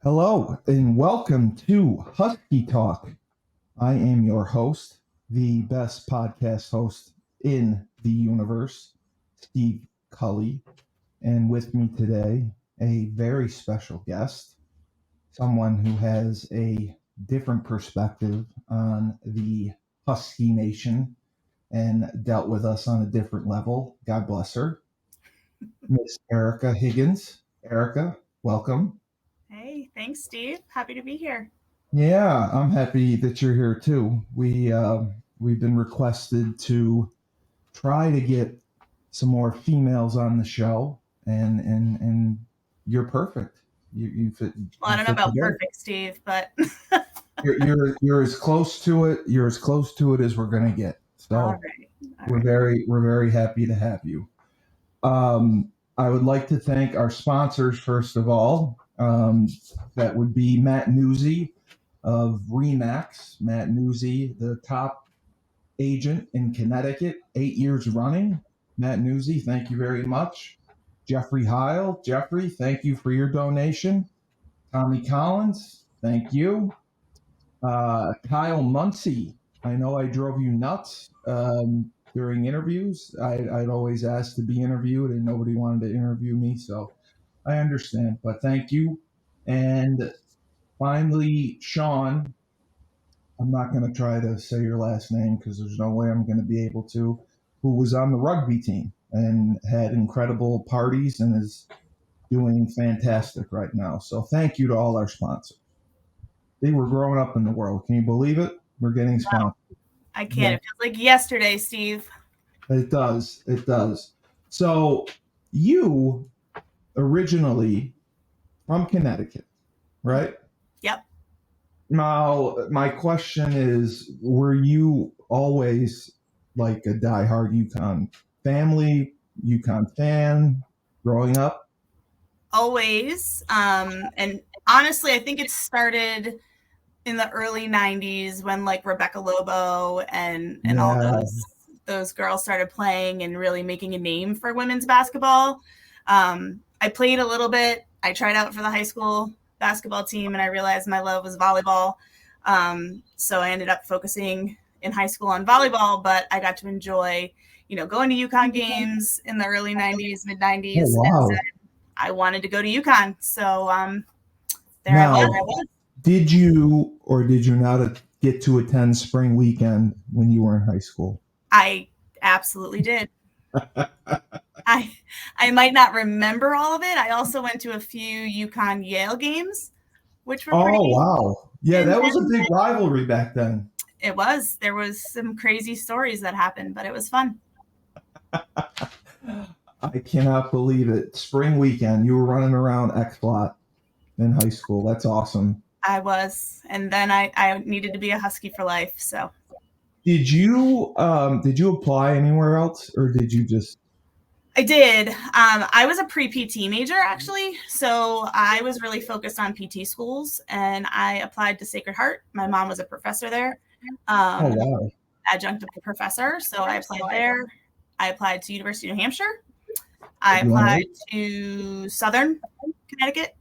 Hello and welcome to Husky Talk. I am your host, the best podcast host in the universe, Steve Cully. And with me today, a very special guest, someone who has a different perspective on the Husky Nation and dealt with us on a different level. God bless her, Miss Erika Higgins. Erika, welcome. Hey, thanks, Steve. Happy to be here. Yeah, I'm happy that you're here too. We've been requested to try to get some more females on the show, and you're perfect. You fit Well, I you don't know fit the about bill. perfect, Steve, but You're as close to it. You're as close to it as we're gonna get. all So right. All we're right. very happy to have you. I would like to thank our sponsors first of all. That would be Matt Newsy of Remax. Matt Newsy, the top agent in Connecticut, 8 years running. Matt Newsy, thank you very much. Jeffrey Heil, Jeffrey, thank you for your donation. Tommy Collins, thank you. Kyle Muncie, I know I drove you nuts during interviews. I'd always ask to be interviewed, and nobody wanted to interview me, so I understand. But thank you. And finally, Sean, I'm not going to try to say your last name because there's no way I'm going to be able to, who was on the rugby team and had incredible parties and is doing fantastic right now. So thank you to all our sponsors. They were growing up in the world. Can you believe it? We're getting No, sponsored. I can't. Yeah, It feels like yesterday, Steve. it does. It does. So you originally from Connecticut, right? Yep. Now, my question is, were you always like a diehard UConn family, UConn fan growing up? Always. And honestly, I think it started in the early 90s when like Rebecca Lobo and all Yeah. those girls started playing and really making a name for women's basketball. I played a little bit. I tried out for the high school basketball team and I realized my love was volleyball. So I ended up focusing in high school on volleyball, but I got to enjoy, going to UConn games in the early 90s, mid Oh, 90s, and wow. said I wanted to go to UConn. So there I Now, was. did you or did you not get to attend spring weekend when you were in high school? I absolutely did. I I might not remember all of it. I also went to a few UConn Yale games, which were Oh, pretty wow. Yeah, that was a intense. big rivalry back then. It was. There was some crazy stories that happened, but it was fun. I cannot believe it. Spring weekend, you were running around X Lot in high school. That's awesome. I was, and then I needed to be a Husky for life. So Did you apply anywhere else or did you just I did. I was a pre-PT major actually, so I was really focused on PT schools, and I applied to Sacred Heart. My mom was a professor there, oh um, wow. adjunct professor, so I applied there. I applied to University of New Hampshire. I You want applied to to Southern Connecticut,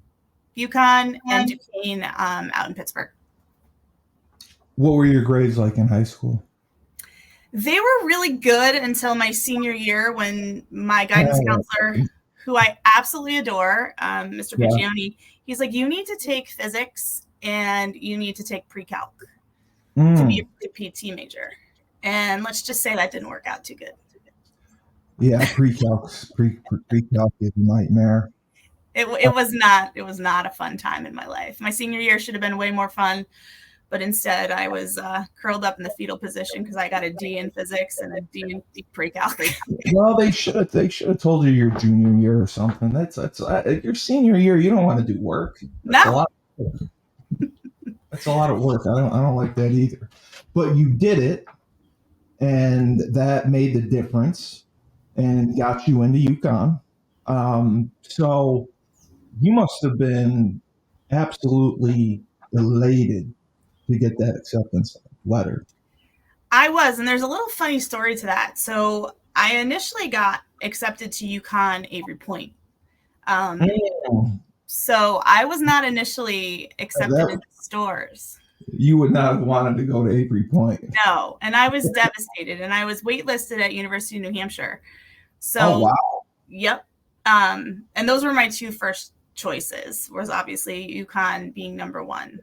UConn, and Duquesne out in Pittsburgh. what were your grades like in high school? They were really good until my senior year when my guidance Oh, counselor, who I absolutely adore, Mr. yeah. Piccioni, he's like, you need to take physics and you need to take pre-calc to be Mm, a PT major. And let's just say that didn't work out too good. yeah, pre-calc is a nightmare. It was not a fun time in my life. My senior year should have been way more fun, but instead I was curled up in the fetal position because I got a D in physics and a D in pre-calc. Well, they should have told you your junior year or something. That's your senior year. You don't want to do work. That's a No, lot. That's a lot of work. I don't like that either. But you did it, and that made the difference, and got you into UConn. So you must have been absolutely elated to get that acceptance letter. I was, and there's a little funny story to that. So I initially got accepted to UConn Avery Point. Um, Mm. So I was not initially accepted into Storrs. You would not have wanted to go to Avery Point. No, and I was devastated, and I was waitlisted at University of New Hampshire. So, oh, wow. Yep. And those were my two first choices, was obviously UConn being number one.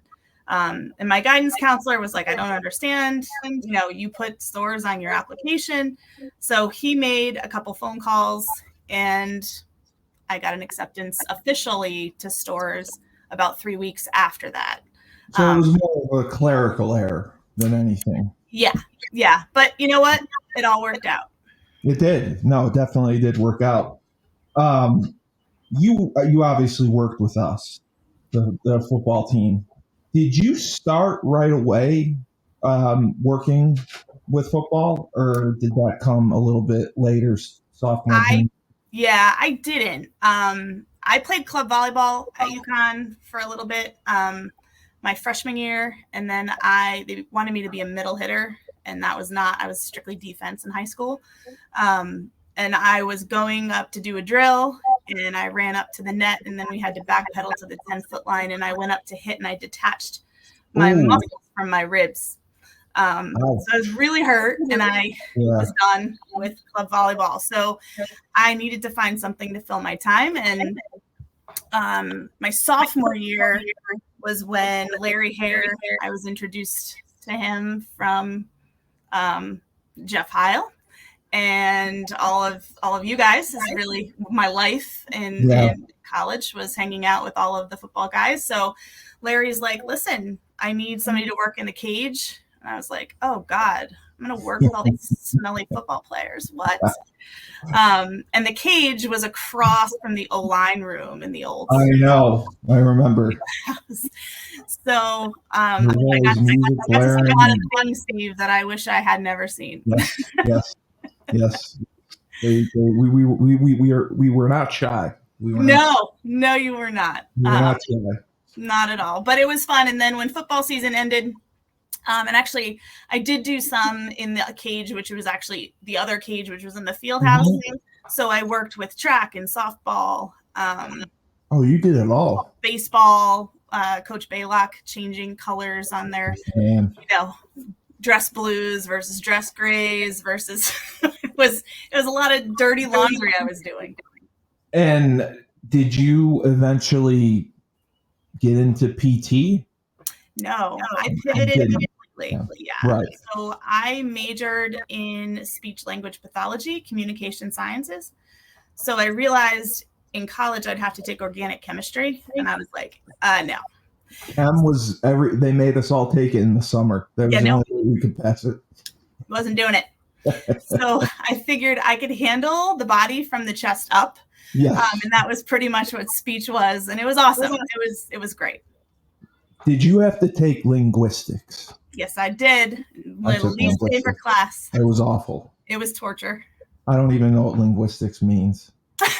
And my guidance counselor was like, I don't understand. You put Storrs on your application. So he made a couple phone calls, and I got an acceptance officially to Storrs about 3 weeks after that. So it was more of a clerical error than anything. Yeah. But you know what? It all worked out. It did. No, it definitely did work out. You obviously worked with us, the football team. Did you start right away working with football, or did that come a little bit later, sophomore? I didn't. I played club volleyball at UConn for a little bit my freshman year, and then they wanted me to be a middle hitter, and I was strictly defense in high school. And I was going up to do a drill, and I ran up to the net, and then we had to backpedal to the 10-foot line, and I went up to hit, and I detached my muscles from my ribs. So I was really hurt, and I was done with club volleyball. So I needed to find something to fill my time. And my sophomore year was when Larry Hare, I was introduced to him from Jeff Heil. And all of you guys is really my life in college, was hanging out with all of the football guys. So Larry's like, listen, I need somebody to work in the cage. And I was like, oh God, I'm going to work with all these smelly football players. What? And the cage was across from the O-line room in the old. I know. I remember. So I got to see a lot of things, Steve, that I wish I had never seen. Yes. We were not shy. No, you were not. We were not shy. Not at all. But it was fun. And then when football season ended, and actually I did do some in the cage, which was actually the other cage, which was in the field house. Mm-hmm. So I worked with track and softball. You did it all. Baseball, Coach Baylock changing colors on their, dress blues versus dress grays versus it was a lot of dirty laundry I was doing. And did you eventually get into PT? No, I pivoted completely. Yeah. Right. So I majored in speech language pathology, communication sciences. So I realized in college I'd have to take organic chemistry, and I was like, no. Chem was they made us all take it in the summer. That was the only way we could pass it. Wasn't doing it. So I figured I could handle the body from the chest up. Yes. And that was pretty much what speech was. And it was awesome. It was great. Did you have to take linguistics? Yes, I did. My least favorite class. It was awful. It was torture. I don't even know what linguistics means. Well,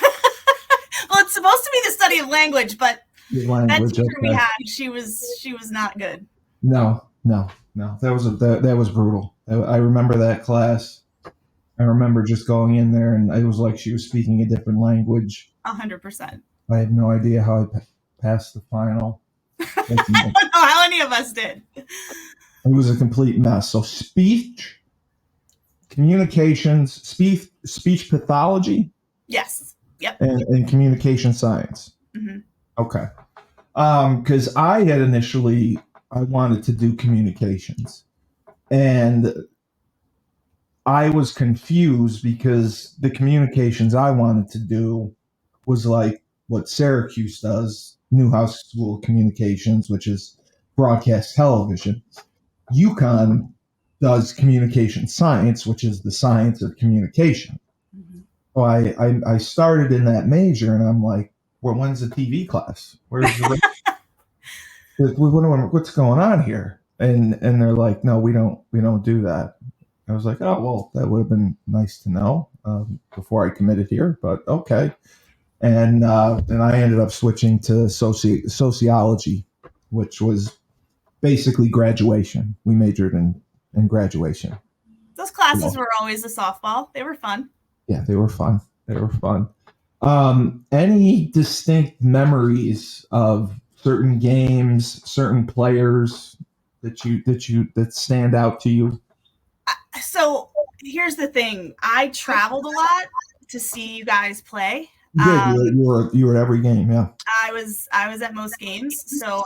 it's supposed to be the study of language, but that teacher we had, she was not good. No. That was brutal. I remember that class. I remember just going in there, and it was like she was speaking a different language. 100%. I had no idea how I passed the final. I don't know how any of us did. It was a complete mess. So speech, communications, speech pathology. Yes. Yep. And communication science. Mm-hmm. Okay. Because I wanted to do communications, and I was confused because the communications I wanted to do was like what Syracuse does, Newhouse School of Communications, which is broadcast television. UConn does communication science, which is the science of communication. Mm-hmm. So I started in that major, and I'm like, well, when's the TV class? Where's the what's going on here? And they're like, no, we don't do that. I was like, oh, well, that would have been nice to know before I committed here, but okay. And I ended up switching to sociology, which was basically graduation. We majored in graduation. Those classes were always a softball. They were fun. Yeah, they were fun. Any distinct memories of certain games, certain players that stand out to you? So here's the thing. I traveled a lot to see you guys play. You did. You were at every game, yeah. I was at most games. So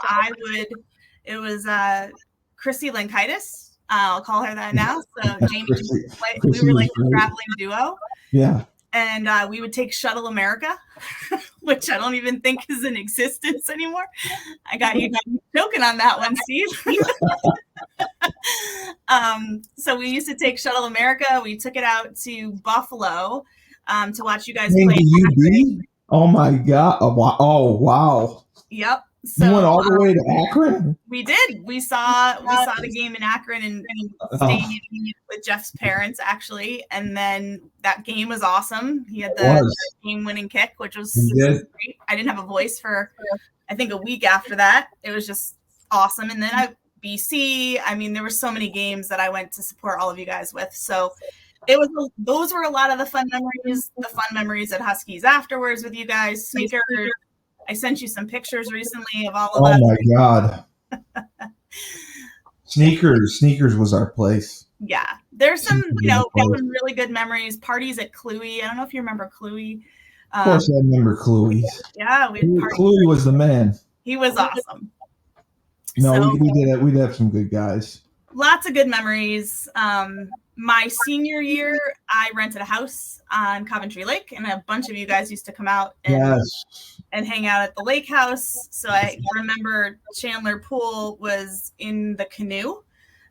it was Chrissy Lankitis. I'll call her that now. So Jamie, we were like a traveling duo. Yeah. And we would take Shuttle America, which I don't even think is in existence anymore. I got you joking on that one, Steve. So we used to take Shuttle America. We took it out to Buffalo to watch you guys play. Oh my God! Oh wow! Yep. So you went all the way to Akron. We did. We saw the game in Akron and stayed with Jeff's parents actually, and then that game was awesome. He had the game-winning kick, which was great. I didn't have a voice for I think a week after that. It was just awesome. And then BC. I mean, there were so many games that I went to support all of you guys with. So those were a lot of the fun memories. The fun memories at Huskies afterwards with you guys. Sneaker. I sent you some pictures recently of all of us. Oh my God. Sneakers was our place. Yeah. There's some, some really good memories. Parties at Cluey. I don't know if you remember Cluey. Of course I remember Cluey. Yeah. Cluey was the man. He was awesome. No, we did have some good guys. Lots of good memories. My senior year, I rented a house on Coventry Lake, and a bunch of you guys used to come out and hang out at the lake house. So I remember Chandler Poole was in the canoe,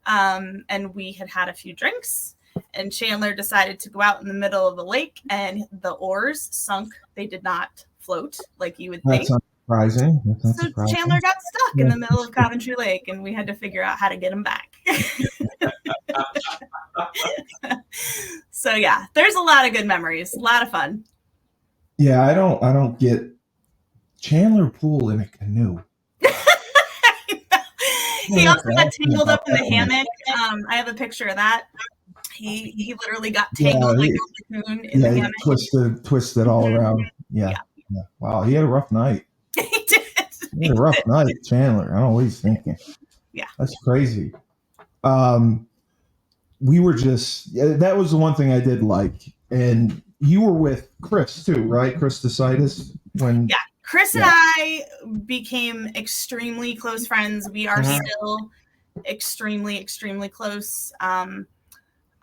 and we had a few drinks, and Chandler decided to go out in the middle of the lake, and the oars sunk. They did not float like you would think. Surprising. So Chandler got stuck in the middle of Coventry Lake, and we had to figure out how to get him back. So yeah, there's a lot of good memories, a lot of fun. Yeah, I don't get Chandler Poole in a canoe. He also got tangled up in the hammock. I have a picture of that. He literally got tangled like a cocoon in the hammock. Twisted all around. Yeah. Wow, he had a rough night. He did. He had a rough night, Chandler. I don't know what he's thinking. Yeah. That's crazy. We were that was the one thing I did like. And you were with Chris too, right? Chris DeSitis? Chris and I became extremely close friends. We are still extremely, extremely close.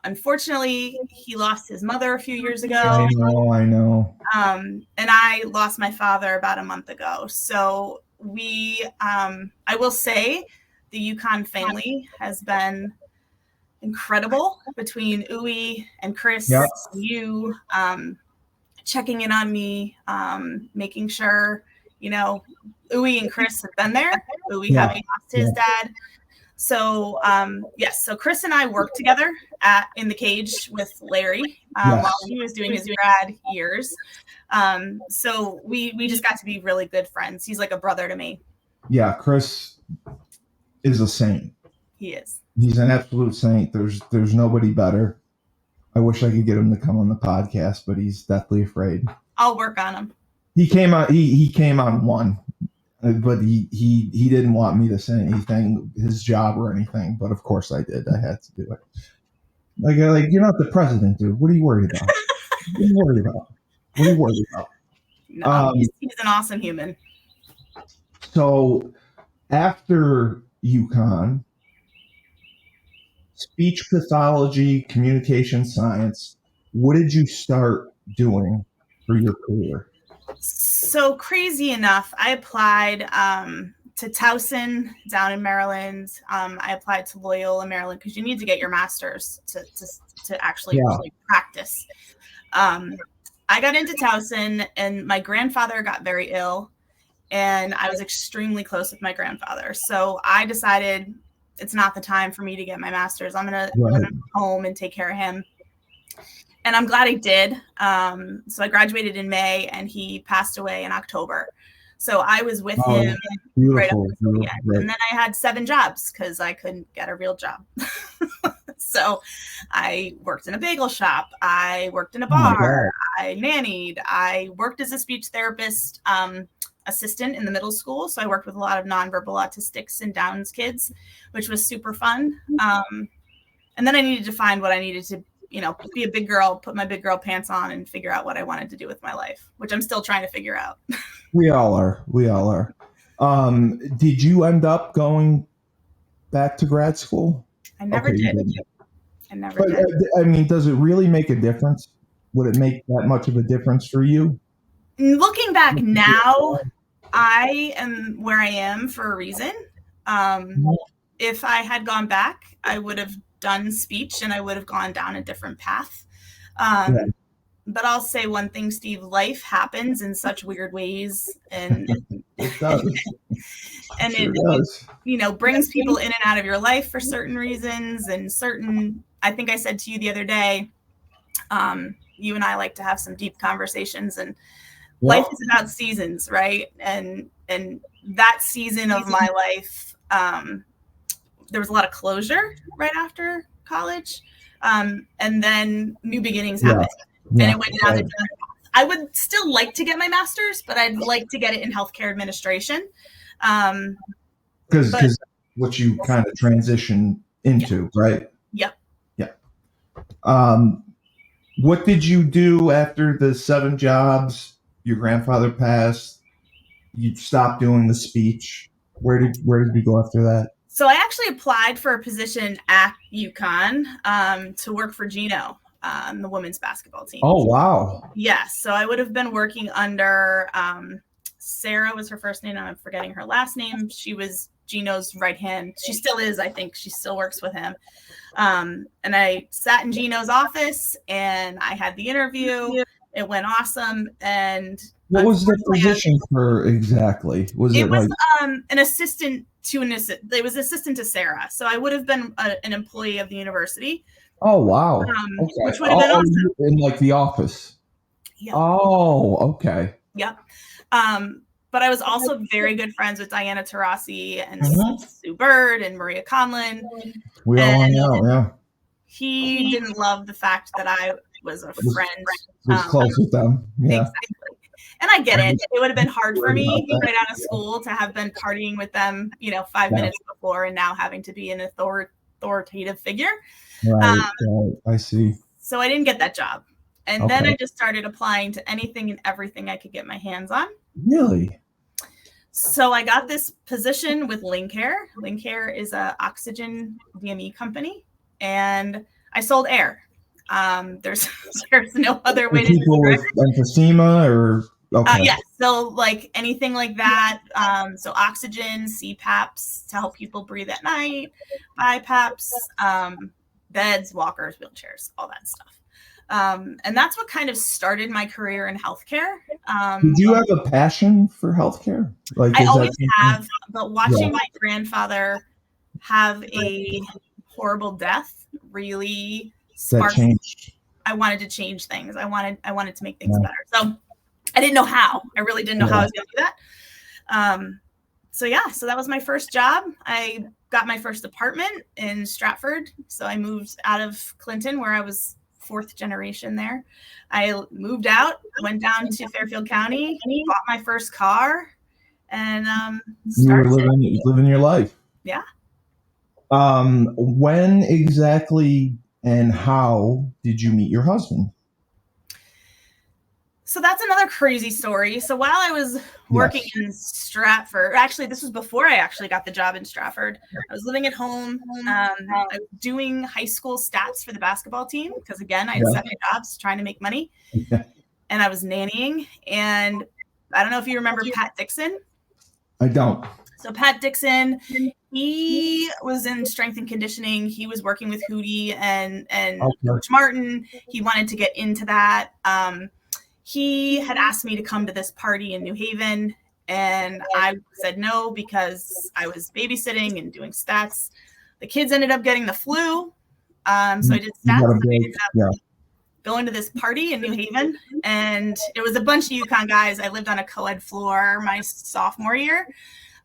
Unfortunately, he lost his mother a few years ago. I know. And I lost my father about a month ago. So I will say the UConn family has been incredible between Uwe and Chris, you checking in on me, making sure, Uwe and Chris have been there. Uwe having lost his dad. So, so Chris and I worked together in the cage with Larry while he was doing his grad years. So we just got to be really good friends. He's like a brother to me. Yeah, Chris is a saint. He is. He's an absolute saint. There's nobody better. I wish I could get him to come on the podcast, but he's deathly afraid. I'll work on him. He came on one, but he didn't want me to say anything, his job or anything. But of course I did. I had to do it. Like you're not the president, dude. What are you worried about? What are you worried about? No, he's an awesome human. So after UConn, speech pathology, communication science, what did you start doing for your career? So crazy enough, I applied to Towson down in Maryland. I applied to Loyola, Maryland, because you need to get your master's to actually practice. I got into Towson, and my grandfather got very ill, and I was extremely close with my grandfather. So I decided it's not the time for me to get my master's. I'm going to go home and take care of him. And I'm glad I did. So I graduated in May, and he passed away in October. So I was with him right up until the end. And then I had 7 jobs because I couldn't get a real job. So I worked in a bagel shop. I worked in a Oh my bar. God. I nannied. I worked as a speech therapist assistant in the middle school. So I worked with a lot of nonverbal autistics and Downs kids, which was super fun. And then I needed to find what I needed to, be a big girl, put my big girl pants on and figure out what I wanted to do with my life, which I'm still trying to figure out. We all are. Did you end up going back to grad school? I never did. I never did. I mean, does it really make a difference? Would it make that much of a difference for you? Looking back now, I am where I am for a reason. If I had gone back, I would have done speech and I would have gone down a different path. But I'll say one thing, Steve, life happens in such weird ways, and it does. And it does. Brings people in and out of your life for certain reasons and I think I said to you the other day, you and I like to have some deep conversations, and life is about seasons, right? And that season of my life, there was a lot of closure right after college. And then new beginnings happened. And it went down the path. I would still like to get my master's, but I'd like to get it in healthcare administration. Because what you kind of transition into, right? Yep. What did you do after the 7 jobs? Your grandfather passed. You stopped doing the speech. Where did you go after that? So I actually applied for a position at UConn to work for Gino, the women's basketball team. Oh, wow. Yes. So I would have been working under Sarah was her first name. I'm forgetting her last name. She was Gino's right hand. She still is, I think. She still works with him. And I sat in Gino's office and I had the interview. It went awesome. And what was the position for exactly? It was an assistant to it was assistant to Sarah. So I would have been an employee of the university. Oh, wow. Okay. Which would have been awesome. In like the office. Yeah. Oh, okay. Yep. But I was also very good friends with Diana Taurasi and Sue Bird and Maria Conlon. We all know, yeah. He didn't love the fact that I was a friend. Was close with them. Yeah. Exactly. And I get it. It would have been hard for me right out of school to have been partying with them, 5 minutes before and now having to be an authoritative figure. Right. I see. So I didn't get that job. And then I just started applying to anything and everything I could get my hands on. Really? So I got this position with Lincare. Lincare is an oxygen DME company, and I sold air. There's no other way to people with emphysema or yes, so like anything like that. So oxygen, CPAPs to help people breathe at night, BiPAPs, beds, walkers, wheelchairs, all that stuff. And that's what kind of started my career in healthcare. Did you have a passion for healthcare? I always have, but watching my grandfather have a horrible death really sparked. I wanted to change things. I wanted to make things better. So I didn't know how. I really didn't know how I was going to do that. So that was my first job. I got my first apartment in Stratford. So I moved out of Clinton, where I was 4th generation there. I moved out, went down to Fairfield County, bought my first car, and started. You were living your life. Yeah. When exactly and how did you meet your husband? So that's another crazy story. So while I was working in Stratford, actually, this was before I actually got the job in Stratford. I was living at home. I was doing high school stats for the basketball team because, again, I had 7 jobs trying to make money. And I was nannying. And I don't know if you remember Pat Dixon. I don't. So Pat Dixon, he was in strength and conditioning. He was working with Hootie and Coach Martin. He wanted to get into that. He had asked me to come to this party in New Haven, and I said no because I was babysitting and doing stats. The kids ended up getting the flu, so I did stats. I ended up going to this party in New Haven, and it was a bunch of UConn guys. I lived on a co-ed floor my sophomore year,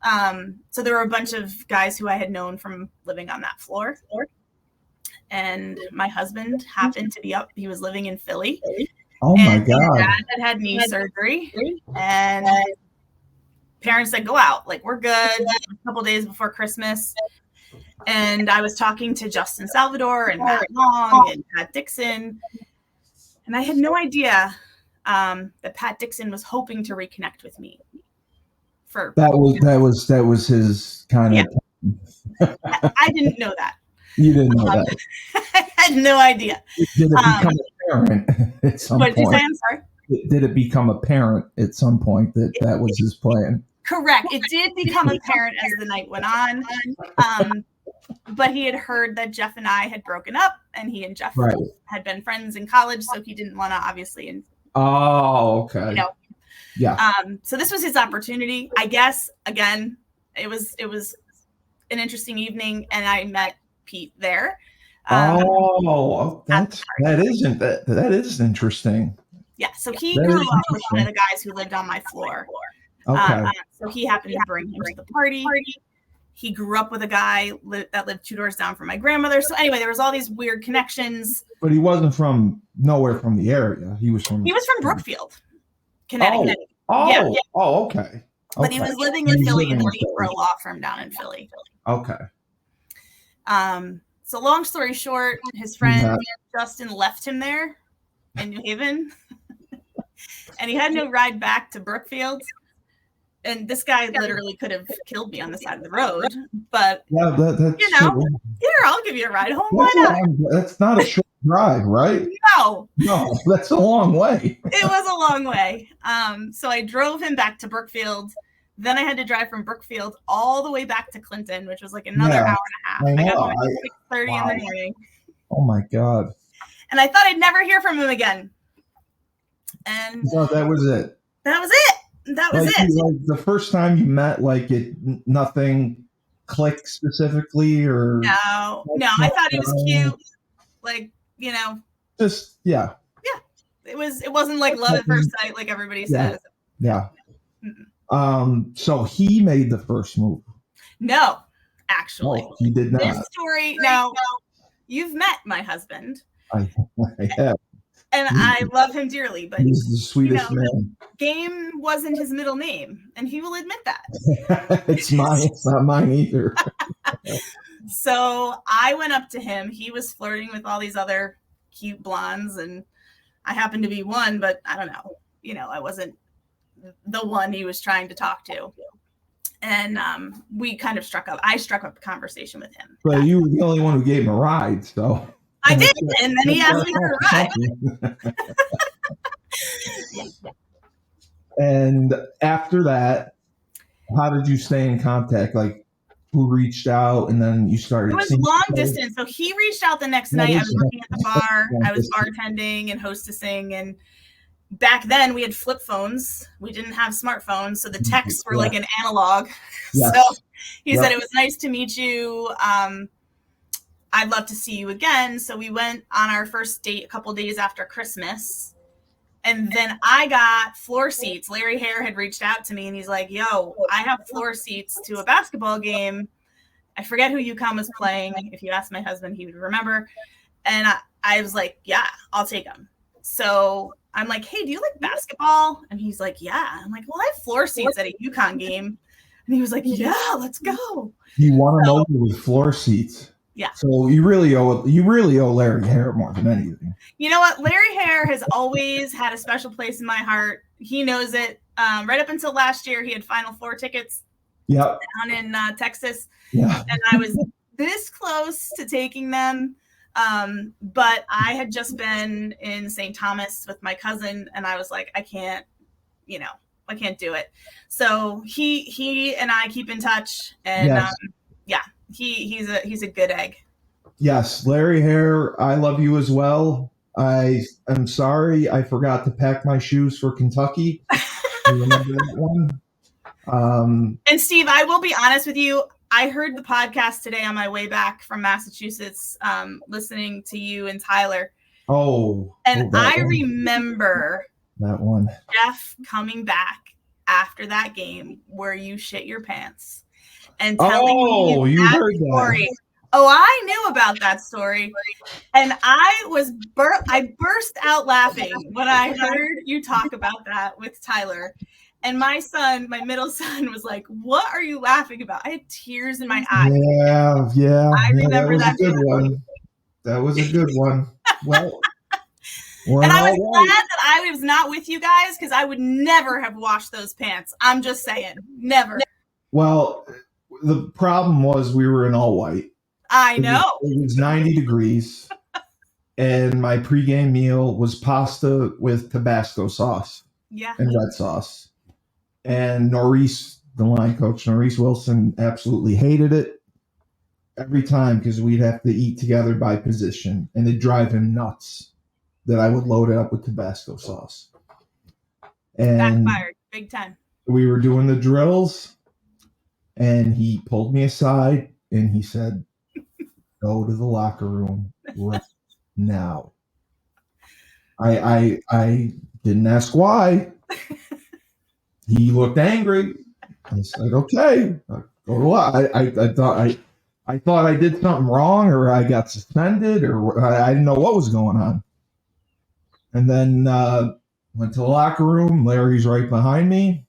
so there were a bunch of guys who I had known from living on that floor. and my husband happened to be up. He was living in Philly. Oh my God. His dad had knee surgery, and parents said, go out. Like, we're good. A couple days before Christmas. And I was talking to Justin Salvador and Matt Long and Pat Dixon. And I had no idea that Pat Dixon was hoping to reconnect with me. That was his kind of. I didn't know that. You didn't know that. I had no idea. Did it become apparent at some point? What did you say? I'm sorry. Did it become apparent at some point that was his plan? Correct. It did become apparent as the night went on. But he had heard that Jeff and I had broken up, and he and Jeff had been friends in college, so he didn't want to obviously. Oh, okay. Yeah. So this was his opportunity, I guess. Again, it was an interesting evening, and I met Pete there. That is interesting. Yeah. So he grew up with one of the guys who lived on my floor. Okay. So he happened to bring him to the party. He grew up with a guy that lived 2 doors down from my grandmother. So anyway, there was all these weird connections. But he wasn't from nowhere from the area. He was from Brookfield, Connecticut. Okay. But he was living in Philly and working for a law firm down in Philly. Okay. So long story short, his friend Justin left him there in New Haven, and he had no ride back to Brookfield. And this guy literally could have killed me on the side of the road, but that's true. Here, I'll give you a ride home. Why not? That's not a short drive, right? No, that's a long way. It was a long way. So I drove him back to Brookfield. Then I had to drive from Brookfield all the way back to Clinton, which was like another hour and a half. I got home at 6:30 in the morning. Oh my God. And I thought I'd never hear from him again. And that was it. That was it. The first time you met, nothing clicked specifically, or no. I thought he was cute, just yeah. It wasn't like love at first sight, like everybody says. Yeah. So he made the first move. No, actually, he did not. This story. Now, you've met my husband. I have. And I love him dearly, but he's the sweetest man. Game wasn't his middle name, and he will admit that. It's not mine either. So I went up to him. He was flirting with all these other cute blondes, and I happened to be one, but I don't know. I wasn't the one he was trying to talk to. And we kind of struck up a conversation with him. But you were the only one who gave him a ride, so. I did, and then he asked me for a ride. And after that, how did you stay in contact? Like, who reached out, and then you started? It was long distance. So he reached out the next night. I was working at the bar. I was bartending and hostessing, and back then we had flip phones. We didn't have smartphones, so the texts were like an analog. Yes. So he said, it was nice to meet you. I'd love to see you again. So we went on our first date a couple days after Christmas. And then I got floor seats. Larry Hare had reached out to me, and he's like, yo, I have floor seats to a basketball game. I forget who UConn was playing. If you ask my husband, he would remember. And I was like, yeah, I'll take them. So I'm like, hey, do you like basketball? And he's like, yeah. I'm like, well, I have floor seats at a UConn game. And he was like, yeah, let's go. You want to know with floor seats. Yeah. So you really owe Larry Hare more than anything. You know what? Larry Hare has always had a special place in my heart. He knows it. Right up until last year, he had Final Four tickets. Yep. Down in Texas. Yeah. And I was this close to taking them. But I had just been in St. Thomas with my cousin, and I was like, I can't do it. So he and I keep in touch, and he's a good egg. Yes, Larry Hare, I love you as well. I am sorry I forgot to pack my shoes for Kentucky. You remember that one? And Steve, I will be honest with you. I heard the podcast today on my way back from Massachusetts, listening to you and Tyler. I remember that one. Jeff coming back after that game where you shit your pants and telling me you that heard story. that. Oh, I knew about that story. And I burst out laughing when I heard you talk about that with Tyler. And my middle son, was like, "What are you laughing about?" I had tears in my eyes. Yeah. I That remember was a that. good one. That was a good one. Well, and I was glad that I was not with you guys, because I would never have washed those pants. I'm just saying, never. Well, the problem was we were in all white. I know. It was 90 degrees, and my pregame meal was pasta with Tabasco sauce and red sauce. And Norris, the line coach, Norris Wilson, absolutely hated it every time because we'd have to eat together by position, and it'd drive him nuts that I would load it up with Tabasco sauce. And backfired big time. We were doing the drills, and he pulled me aside and he said, "Go to the locker room right now." I didn't ask why. He looked angry. I said, "Okay, go to what?" I thought I did something wrong, or I got suspended, or I didn't know what was going on. And then went to the locker room. Larry's right behind me.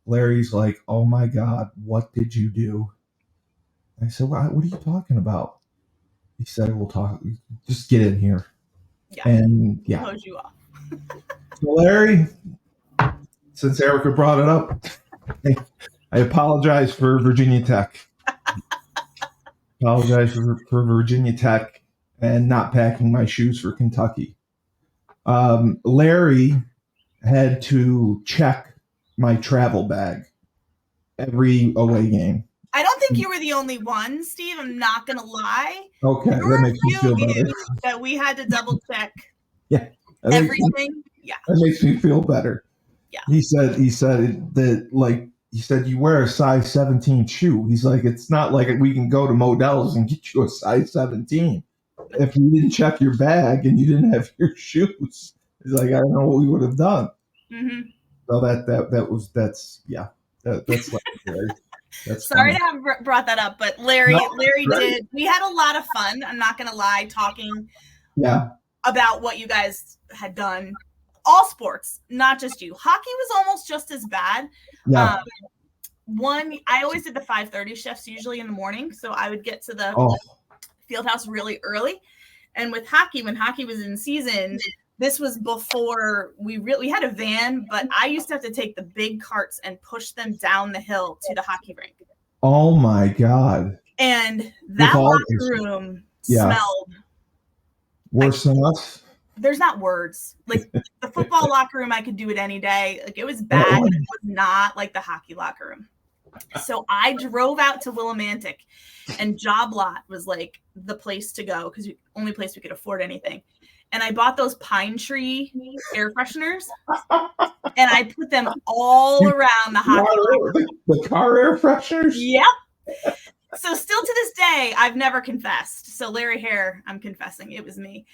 Larry's like, "Oh my God, what did you do?" I said, "What are you talking about?" He said, "We'll talk. Just get in here." Yeah. And yeah. Close you off. So Larry, since Erika brought it up, I apologize for Virginia Tech. Apologize for Virginia Tech and not packing my shoes for Kentucky. Larry had to check my travel bag every away game. I don't think you were the only one, Steve. I'm not going to lie. Okay, that makes me feel better. That we had to double check everything. That makes me feel better. Yeah. He said that, like, he said, you wear a size 17 shoe. He's like, it's not like we can go to Modell's and get you a size 17. If you didn't check your bag and you didn't have your shoes, he's like, I don't know what we would have done. Mm-hmm. So that's legendary. That's sorry funny. to have brought that up, but Larry did. We had a lot of fun. I'm not going to lie, talking about what you guys had done. All sports, not just you. Hockey was almost just as bad. Yeah. I always did the 5:30 shifts, usually in the morning, so I would get to the field house really early. And with hockey, when hockey was in season, this was before we had a van, but I used to have to take the big carts and push them down the hill to the hockey rink. Oh my God! And that locker room smelled worse than us. There's not words. Like, the football locker room, I could do it any day. Like, it was bad. It was not like the hockey locker room. So I drove out to Willimantic, and Job Lot was like the place to go because only place we could afford anything. And I bought those Pine Tree air fresheners, and I put them all around the hockey locker room. The car air fresheners? Yep. So still to this day, I've never confessed. So Larry Hare, I'm confessing, it was me.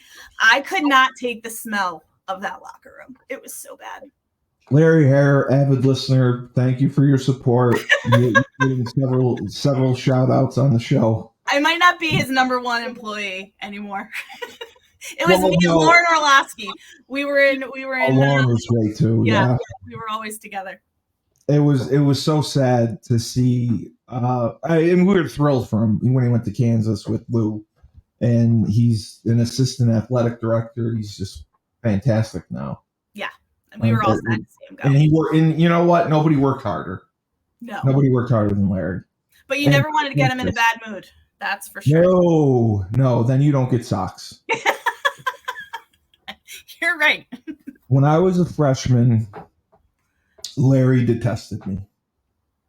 I could not take the smell of that locker room. It was so bad. Larry Hare, avid listener, thank you for your support. You're getting several shout outs on the show. I might not be his number one employee anymore. It was me and Lauren Orlowski. We were in. Lauren was great too. Yeah, we were always together. It was so sad to see. And we were thrilled for him when he went to Kansas with Lou, and he's an assistant athletic director. He's just fantastic now. Yeah, and we were all sad to see him go. And and you know what? Nobody worked harder. No, nobody worked harder than Larry. But you never wanted to get him in a bad mood. That's for sure. No, then you don't get socks. You're right. When I was a freshman, Larry detested me.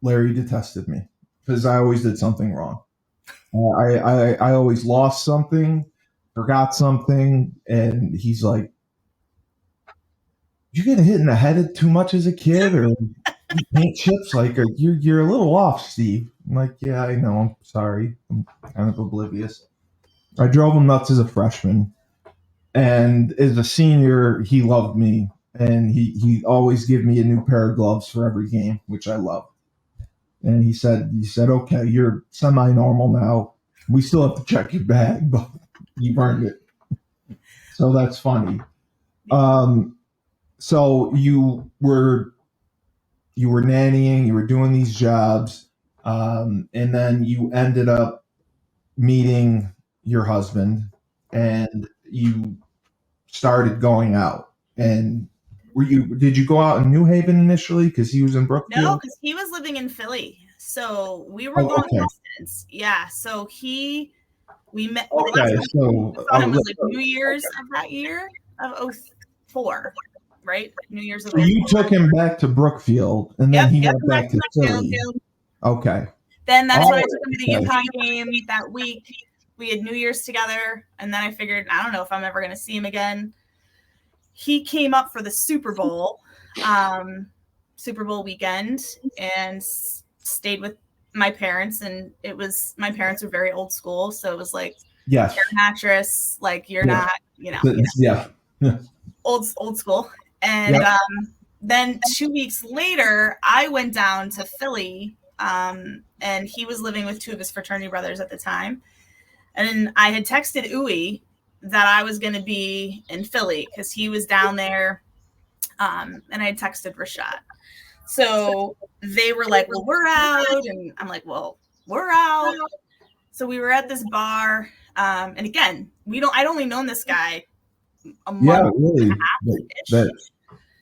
Because I always did something wrong. I always lost something, forgot something, and he's like, "You get hit in the head too much as a kid, or you paint chips? Like, you're a little off, Steve." I'm like, "Yeah, I know. I'm sorry. I'm kind of oblivious." I drove him nuts as a freshman, and as a senior, he loved me, and he always gave me a new pair of gloves for every game, which I love. And he said, "Okay, you're semi-normal now. We still have to check your bag, but you earned it. So that's funny. So you were nannying, you were doing these jobs, and then you ended up meeting your husband, and you started going out. And did you go out in New Haven initially because he was in Brookfield? No, because he was living in Philly. So we were long distance. Yeah. So we met. Okay. So I thought it was like New Year's of that year of 04, right? New Year's of 04. You took him back to Brookfield, and then he went back to Philly. Okay. Then that's when I took him to the UConn game that week. We had New Year's together, and then I figured, I don't know if I'm ever going to see him again. He came up for the Super Bowl weekend, and stayed with my parents. And my parents were very old school, so it was like, yes, your mattress, like you're not, old school. And then 2 weeks later, I went down to Philly, and he was living with two of his fraternity brothers at the time. And I had texted Uwe that I was going to be in Philly because he was down there. And I had texted Rashad. So they were like, well, we're out. And I'm like, well, we're out. So we were at this bar. And again, I'd only known this guy a month and a half-ish.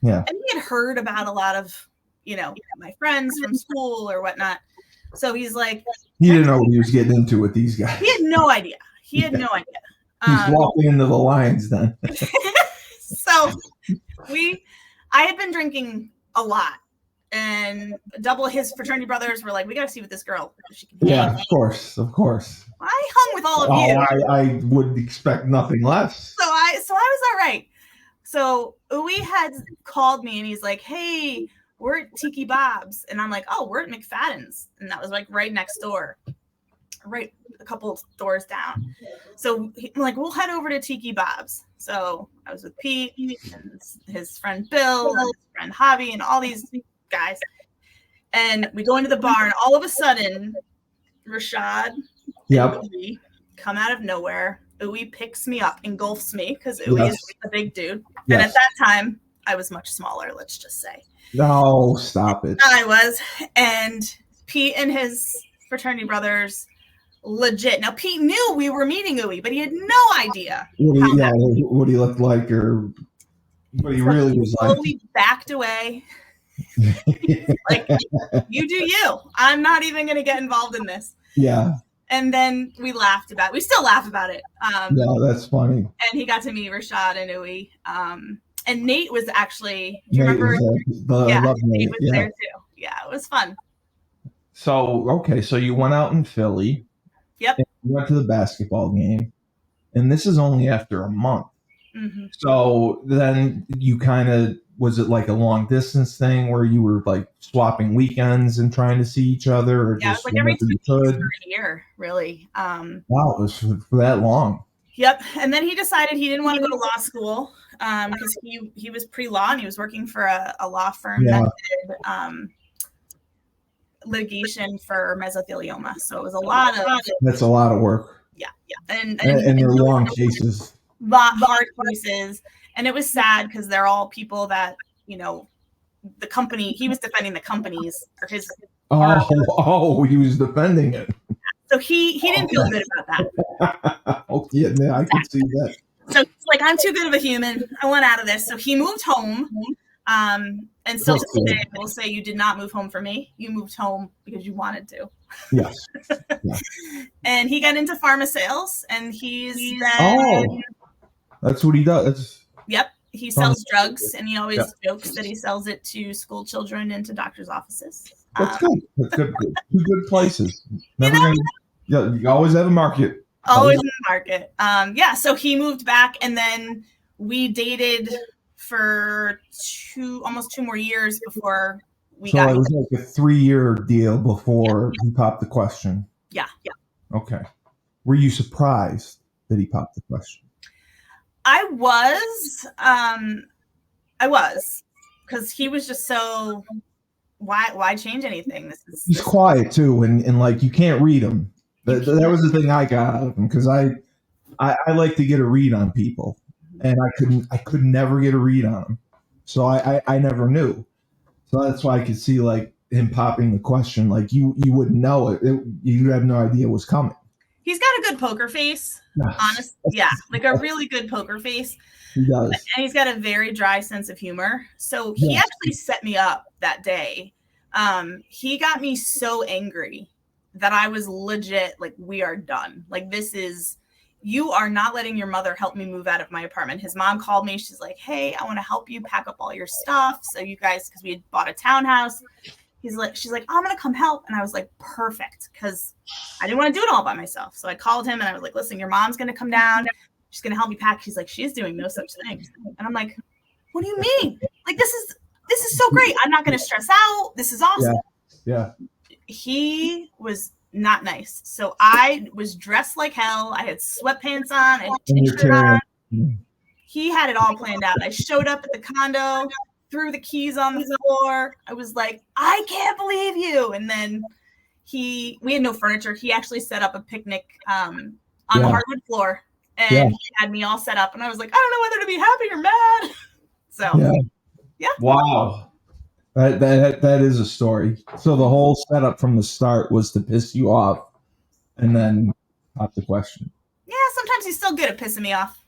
And he had heard about a lot of, my friends from school or whatnot. So he's like, he didn't know what he was getting into with these guys. He had no idea. He's walking into the lines then. So I had been drinking a lot, and double his fraternity brothers were like, we got to see what this girl, she can do. Yeah, of course. I hung with all of you. I would expect nothing less. So I was all right. So Uwe had called me and he's like, hey, we're at Tiki Bob's. And I'm like, oh, we're at McFadden's. And that was like right next door, right a couple of doors down. So I'm like, we'll head over to Tiki Bob's. So I was with Pete and his friend Bill and his friend Javi and all these guys. And we go into the bar, and all of a sudden, Rashad and Uwe come out of nowhere. Uwe picks me up, engulfs me, because Uwe is a big dude. And at that time, I was much smaller, let's just say. No, stop it. I was. And Pete and his fraternity brothers, legit. Now, Pete knew we were meeting Uwe, but he had no idea what he looked like or what he really was like. We backed away. Like, you do you. I'm not even going to get involved in this. Yeah. And then we still laugh about it. Yeah, that's funny. And he got to meet Rashad and Uwe. And Nate was actually, do you remember? Nate was there too. Yeah, it was fun. So you went out in Philly. Yep. You went to the basketball game. And this is only after a month. Mm-hmm. So then you was it like a long distance thing where you were like swapping weekends and trying to see each other? Or yeah, just it was like every 2 weeks for a year, really. Wow, it was for that long. Yep. And then he decided he didn't want to go to law school because he was pre-law and he was working for a law firm that did litigation for mesothelioma. So it was that's a lot of work. Yeah. And they're long cases. Hard cases. And it was sad because they're all people that, the company, he was defending the companies or his. Oh, he was defending it. So he didn't feel good about that. Oh, yeah, I can see that. So it's like, I'm too good of a human. I want out of this. So he moved home. And still to today, I will say you did not move home for me. You moved home because you wanted to. Yes. Yeah. And he got into pharma sales, and he's that's what he does. Yep. He sells drugs, and he always jokes that he sells it to school children and to doctors' offices. That's good. That's good. Two good places. You always have a market. Always in the market. So he moved back, and then we dated for almost 2 more years before we got. So it was like a 3-year deal before he popped the question. Yeah. Okay. Were you surprised that he popped the question? I was, because he was just so. Why change anything? He's quiet too, and like you can't read him. That was the thing I got out of him, because I like to get a read on people, and I could never get a read on them, so I never knew. So that's why I could see like him popping the question, like you wouldn't know it. You have no idea what's coming. He's got a good poker face, honestly. Yeah, like a really good poker face. He does. And he's got a very dry sense of humor. So he actually set me up that day. He got me so angry that I was legit like, we are done. Like, you are not letting your mother help me move out of my apartment. His mom called me. She's like, hey, I want to help you pack up all your stuff. So you guys, because we had bought a townhouse. She's like, I'm going to come help. And I was like, perfect. Because I didn't want to do it all by myself. So I called him and I was like, listen, your mom's going to come down. She's going to help me pack. She's like, she's doing no such thing. And I'm like, what do you mean? Like, this is so great. I'm not going to stress out. This is awesome. Yeah. He was not nice. So I was dressed like hell. I had sweatpants on. I had a t-shirt on. He had it all planned out. I showed up at the condo, threw the keys on the floor. I was like, I can't believe you. And then we had no furniture. He actually set up a picnic on the hardwood floor, and he had me all set up. And I was like, I don't know whether to be happy or mad. So, yeah. Wow. That is a story. So the whole setup from the start was to piss you off, and then pop the question. Yeah, sometimes he's still good at pissing me off.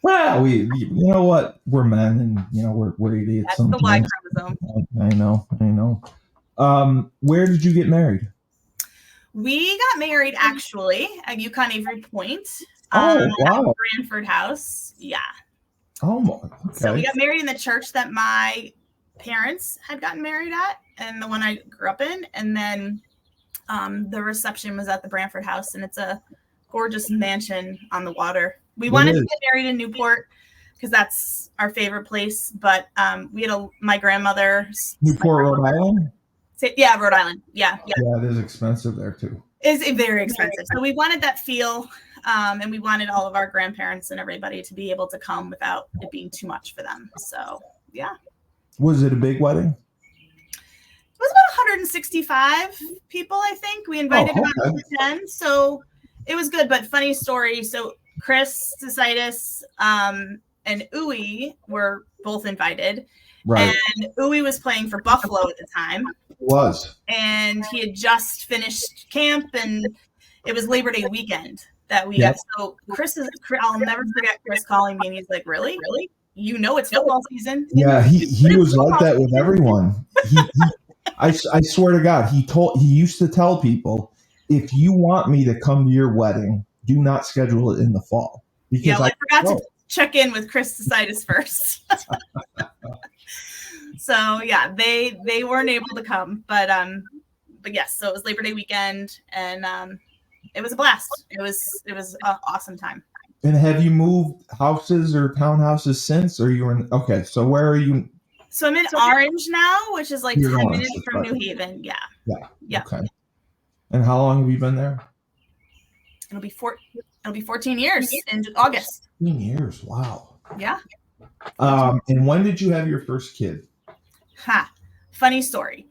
Well, you know what? We're men, and we're idiots. That's sometimes. The Y chromosome. I know. Where did you get married? We got married actually at UConn Avery Point. Wow! At Branford House. Yeah. Oh, okay. So we got married in the church that my parents had gotten married at, and the one I grew up in, and then the reception was at the Branford House, and it's a gorgeous mansion on the water. We wanted to get married in Newport because that's our favorite place, but we had my grandmother's Newport, Rhode Island. Yeah, Rhode Island. Yeah, it is expensive there too. It's very expensive. So we wanted that feel, and we wanted all of our grandparents and everybody to be able to come without it being too much for them. So yeah. Was it a big wedding? It was about 165 people, I think. We invited about 10, so it was good. But funny story. So Chris Decitis and Uwe were both invited. Right. And Uwe was playing for Buffalo at the time. And he had just finished camp, and it was Labor Day weekend that we got. So I'll never forget Chris calling me, and he's like, really? It's football season. Yeah, he was like that with everyone. I swear to God, he used to tell people, if you want me to come to your wedding, do not schedule it in the fall. Because I forgot to check in with Chris Decitis first. So yeah, they weren't able to come, but yes, so it was Labor Day weekend, and it was a blast. It was an awesome time. And have you moved houses or townhouses since, or you were in? Okay, so where are you? So I'm in Orange now, which is like 10 minutes from New Haven. Yeah. Okay. And how long have you been there? It'll be 14 years in August. 14 years. Wow. Yeah. And when did you have your first kid? Funny story.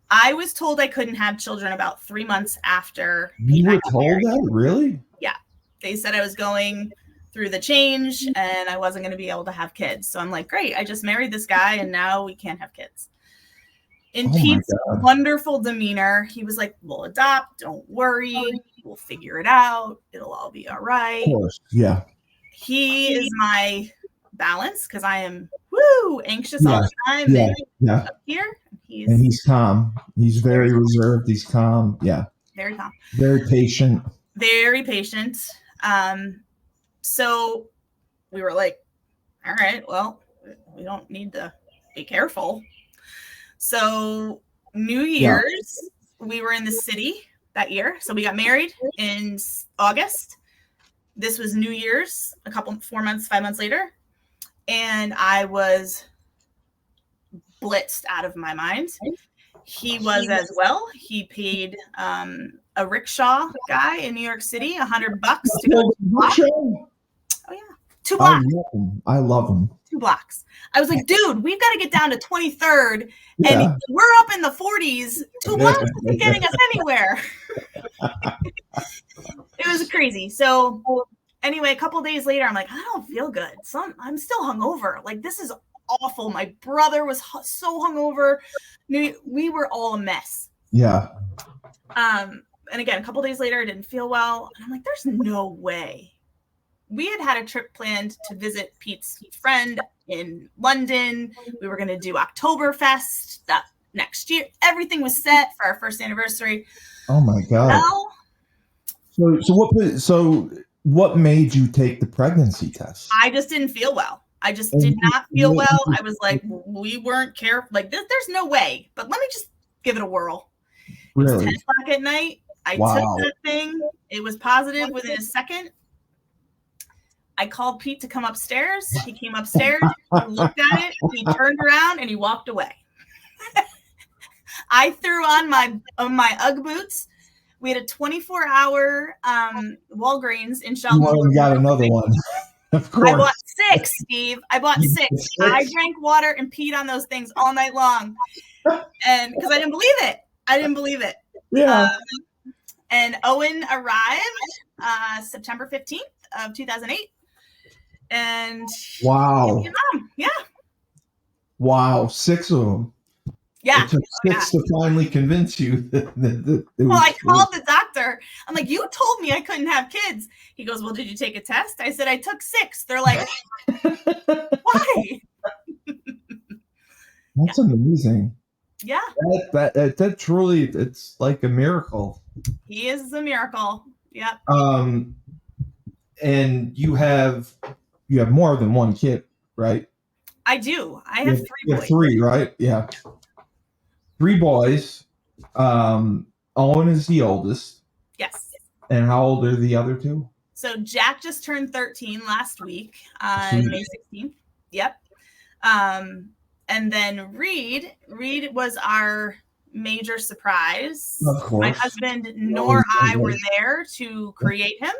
I was told I couldn't have children about 3 months after. You were told that? Really? Yeah. They said I was going through the change and I wasn't going to be able to have kids. So I'm like, great. I just married this guy and now we can't have kids. In Pete's wonderful demeanor, he was like, we'll adopt. Don't worry. We'll figure it out. It'll all be all right. Of course. Yeah. He is my balance because I am anxious all the time. Yeah. Up here. He's calm. He's very reserved. He's calm. Yeah. Very calm. Very patient. Very patient. So we were like, all right, well, we don't need to be careful. So New Year's, we were in the city that year. So we got married in August. This was New Year's, 5 months later. And I was blitzed out of my mind. He was as well. He paid a rickshaw guy in New York City $100 to go to the block. Oh yeah, 2 blocks. I love him. 2 blocks. I was like, dude, we've got to get down to 23rd, and we're up in the 40s. 2 blocks isn't getting us anywhere. was crazy. So anyway, a couple days later, I'm like, I don't feel good. I'm still hungover. Like, this is awful. My brother was so hungover. We were all a mess. Yeah. And again, a couple days later, I didn't feel well. And I'm like, there's no way. We had a trip planned to visit Pete's friend in London. We were going to do Oktoberfest that next year. Everything was set for our first anniversary. Oh my God. Well, So what made you take the pregnancy test? I just didn't feel well. I just did not feel well. I was like, we weren't careful. Like, there's no way. But let me just give it a whirl. Really? It was 10 o'clock at night. I took that thing. It was positive within a second. I called Pete to come upstairs. He came upstairs. He looked at it. He turned around and he walked away. I threw on my Ugg boots. We had a 24-hour Walgreens in Charlotte. You got another one. Of course. I bought 6, Steve. I bought 6. I drank water and peed on those things all night long. And because I didn't believe it. Yeah. And Owen arrived September 15th of 2008. And wow. Yeah. Wow. 6 of them. Yeah. It took 6 to finally convince you that it was. Well, I called the doctor. I'm like, you told me I couldn't have kids. He goes, well, did you take a test? I said, I took 6. They're like, why? That's amazing. Yeah. That truly, it's like a miracle. He is a miracle. Yep. And you have more than one kid, right? I do. I have 3 boys. 3, right? Yeah. 3 boys. Owen is the oldest. Yes. And how old are the other 2? So Jack just turned 13 last week on May 16th. Yep. And then Reed was our major surprise. Of course. My husband nor I were there to create him.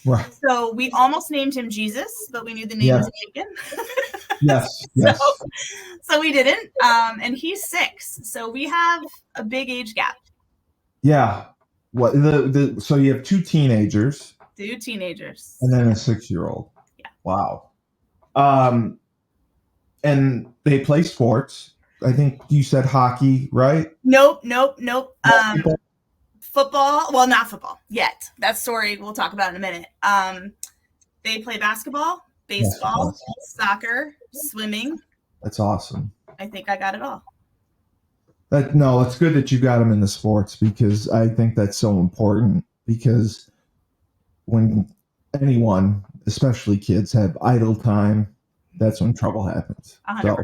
Right. So we almost named him Jesus, but we knew the name was taken. Yes. So we didn't. And he's 6. So we have a big age gap. Yeah. What so you have 2 teenagers. 2 teenagers. And then a 6-year-old. Yeah. Wow. And they play sports. I think you said hockey, right? Nope. Football. Well, not football yet. That story we'll talk about in a minute. They play basketball, baseball, soccer, swimming. That's awesome. I think I got it all. It's good that you got them in the sports, because I think that's so important, because when anyone, especially kids, have idle time, that's when trouble happens. 100%.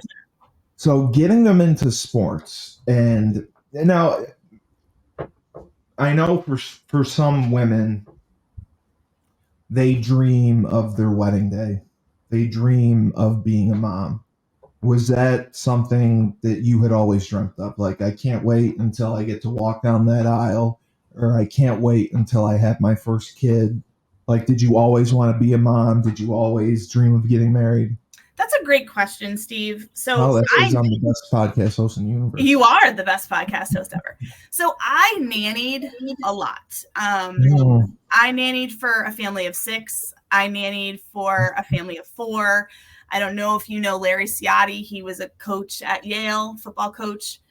So getting them into sports, and now I know for some women, they dream of their wedding day. They dream of being a mom. Was that something that you had always dreamt of? Like, I can't wait until I get to walk down that aisle, or I can't wait until I have my first kid. Like, did you always want to be a mom? Did you always dream of getting married? That's a great question, Steve. So I'm the best podcast host in the universe. You are the best podcast host ever. So I nannied a lot. I nannied for a family of 6. I nannied for a family of 4. I don't know if you know Larry Ciotti. He was a coach at Yale, football coach.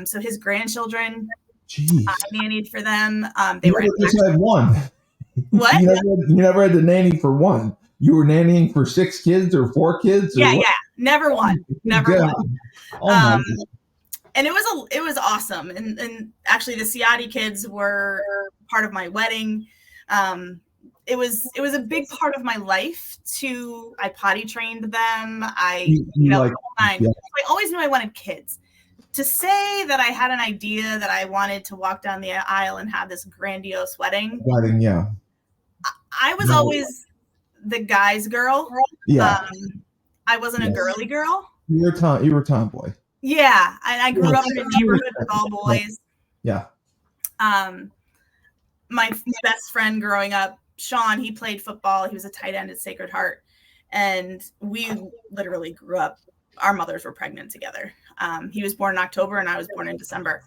So his grandchildren, I nannied for them. They were just had one. What? You never had to nanny for one. You were nannying for 6 kids or 4 kids? Or yeah. Never one. Never one. Oh my and it was awesome. And actually the Ciotti kids were part of my wedding. It was a big part of my life too. I potty trained them. I always knew I wanted kids. To say that I had an idea that I wanted to walk down the aisle and have this grandiose wedding. Yeah. I was always the guy's girl. Yeah. I wasn't a girly girl. You were a tomboy. Yeah. I grew up in a neighborhood with all boys. Yeah. My best friend growing up, Sean, he played football. He was a tight end at Sacred Heart. And we literally grew up. Our mothers were pregnant together. He was born in October and I was born in December.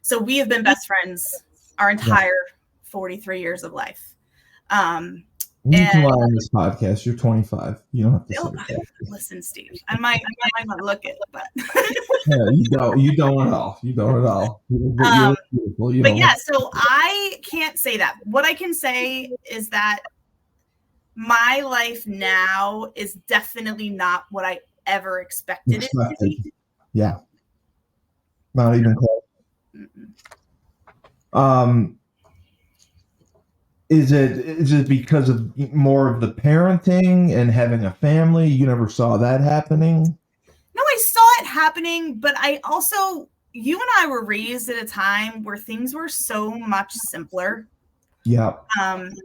So we have been best friends our entire 43 years of life. You can lie on this podcast. You're 25. You don't have to say that. Listen, Steve, I might not look it, but yeah, you don't at all. You don't at all. You're beautiful. But yeah, so I can't say that. What I can say is that my life now is definitely not what I ever expected it to be. Yeah. Not even close. Mm-mm. Is it because of more of the parenting and having a family? You never saw that happening? No, I saw it happening, but you and I were raised at a time where things were so much simpler. Yeah.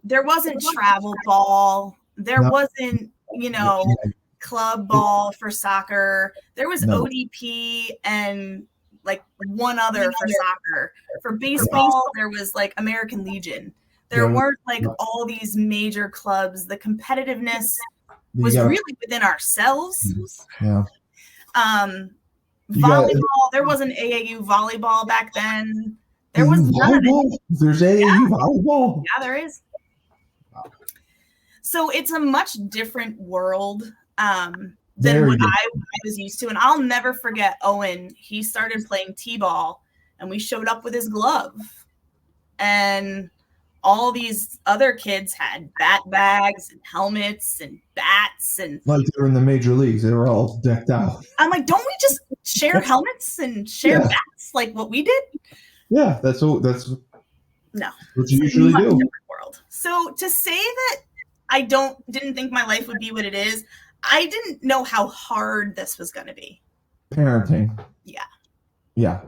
There wasn't travel ball. There wasn't, club ball for soccer. There was ODP and like one other for soccer. For baseball, there was like American Legion. There weren't like all these major clubs. The competitiveness was really within ourselves. Yeah. Volleyball, there wasn't AAU volleyball back then. There was none of it. There's AAU volleyball. Yeah, there is. So it's a much different world than what I was used to. And I'll never forget Owen. He started playing T-ball and we showed up with his glove. And all these other kids had bat bags and helmets and bats. And like they were in the major leagues. They were all decked out. I'm like, don't we just share helmets and share bats like what we did? Yeah, that's what you usually do. World. So to say that I didn't think my life would be what it is, I didn't know how hard this was going to be. Parenting. Yeah.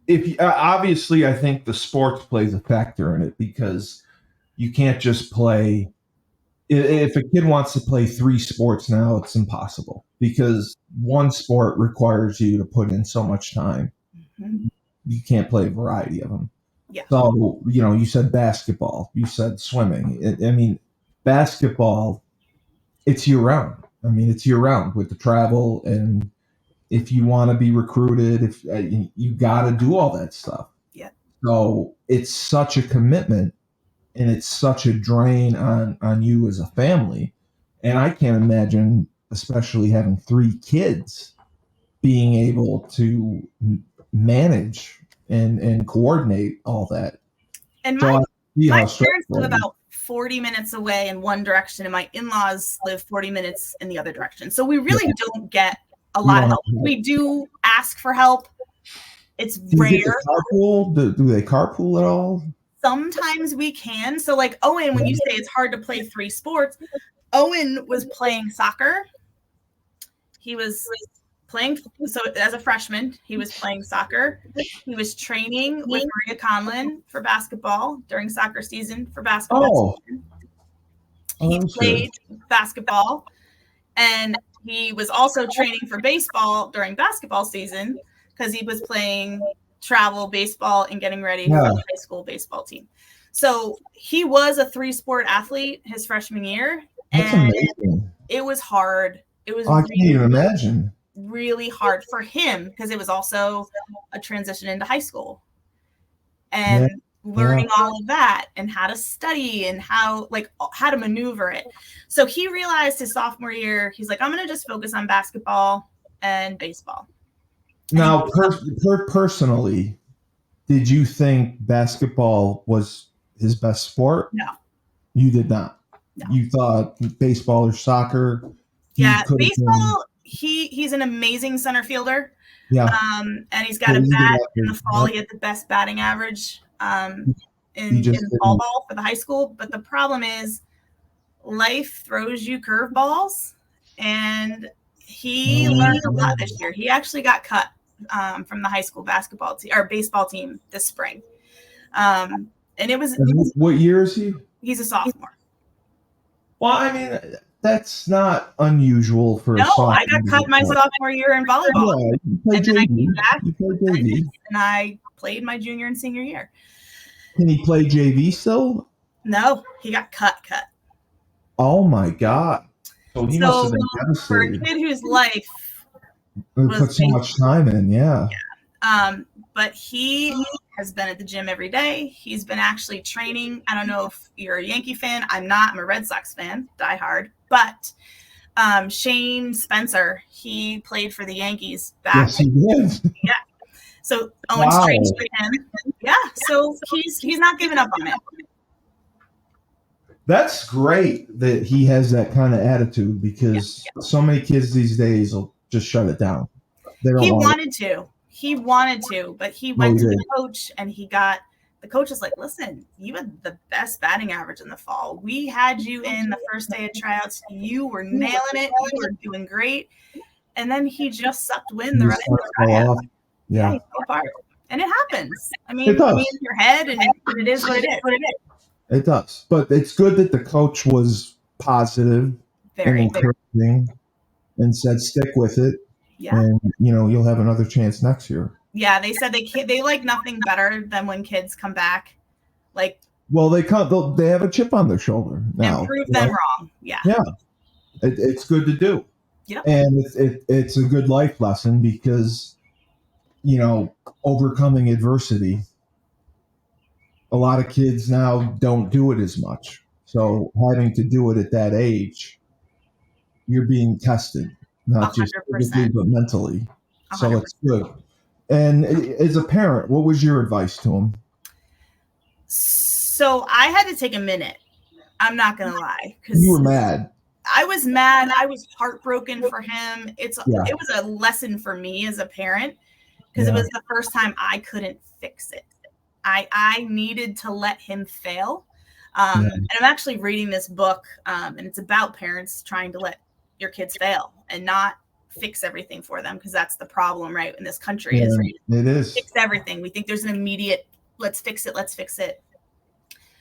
If obviously, I think the sports plays a factor in it because you can't just play. If a kid wants to play 3 sports now, it's impossible because one sport requires you to put in so much time. Mm-hmm. You can't play a variety of them. Yeah. So, you said basketball, you said swimming. Basketball, it's year round. It's year round with the travel. And if you want to be recruited, you got to do all that stuff. Yeah. So it's such a commitment and it's such a drain on you as a family. And I can't imagine, especially having 3 kids, being able to manage and coordinate all that. And my parents live about 40 minutes away in one direction, and my in-laws live 40 minutes in the other direction. So we really don't get a lot of help. We do ask for help. It's rare. Do they carpool at all? Sometimes we can. So like Owen, when you say it's hard to play 3 sports, Owen was playing soccer. He was playing, so as a freshman, he was playing soccer. He was training with Maria Conlon for basketball during soccer season for basketball. He played basketball, and he was also training for baseball during basketball season because he was playing travel baseball and getting ready for the high school baseball team. So he was a 3-sport athlete his freshman year. That's amazing. It was hard. It was I can't even imagine. Really hard for him because it was also a transition into high school and learning all of that and how to study and how to maneuver it. So he realized his sophomore year, he's like, I'm going to just focus on basketball and baseball. Now, personally, did you think basketball was his best sport? No. You did not? No. You thought baseball or soccer? Yeah, baseball... He's an amazing center fielder. Yeah. And he's got a bat in the fall. He had the best batting average in volleyball for the high school. But the problem is life throws you curveballs, and he learned a lot this year. He actually got cut from the high school basketball team or baseball team this spring. And it was. What year is he? He's a sophomore. Well, that's not unusual for a sophomore. I got cut my sophomore year in volleyball. Yeah, and then I came back and I played my junior and senior year. Can he play JV still? No, he got cut. Oh my God. So he must have been devastated. For a kid whose life put so much time in, yeah. But he has been at the gym every day. He's been actually training. I don't know if you're a Yankee fan. I'm not. I'm a Red Sox fan, diehard. But Shane Spencer, he played for the Yankees back. Yes, he did. Yeah. So Owen's Wow. trained with him. Yeah. So he's not giving up on it. That's great that he has that kind of attitude, because so many kids these days will just shut it down. They don't He want wanted to. He wanted to, but he went to the coach and the coach was like, listen, you had the best batting average in the fall. We had you in the first day of tryouts. You were nailing it. You were doing great. And then he just sucked wind the rest of the tryouts. Yeah. He fell apart. And it happens. I mean, it does. In your head, and it is what it is. It does. But it's good that the coach was positive and encouraging and said, stick with it. Yeah. And, you'll have another chance next year. Yeah, they said they like nothing better than when kids come back. Well, they have a chip on their shoulder now. And prove them wrong. Yeah. Yeah. It's good to do. Yep. And it's a good life lesson because, overcoming adversity, a lot of kids now don't do it as much. So having to do it at that age, you're being tested, not 100%. Just physically, but mentally. 100%. So it's good. And as a parent, what was your advice to him? So I had to take a minute. I'm not going to lie. You were mad. I was mad. I was heartbroken for him. It was a lesson for me as a parent because it was the first time I couldn't fix it. I needed to let him fail. And I'm actually reading this book, and it's about parents trying to let your kids fail and not fix everything for them, because that's the problem, right, in this country. It is. Fix everything. We think there's an immediate, let's fix it.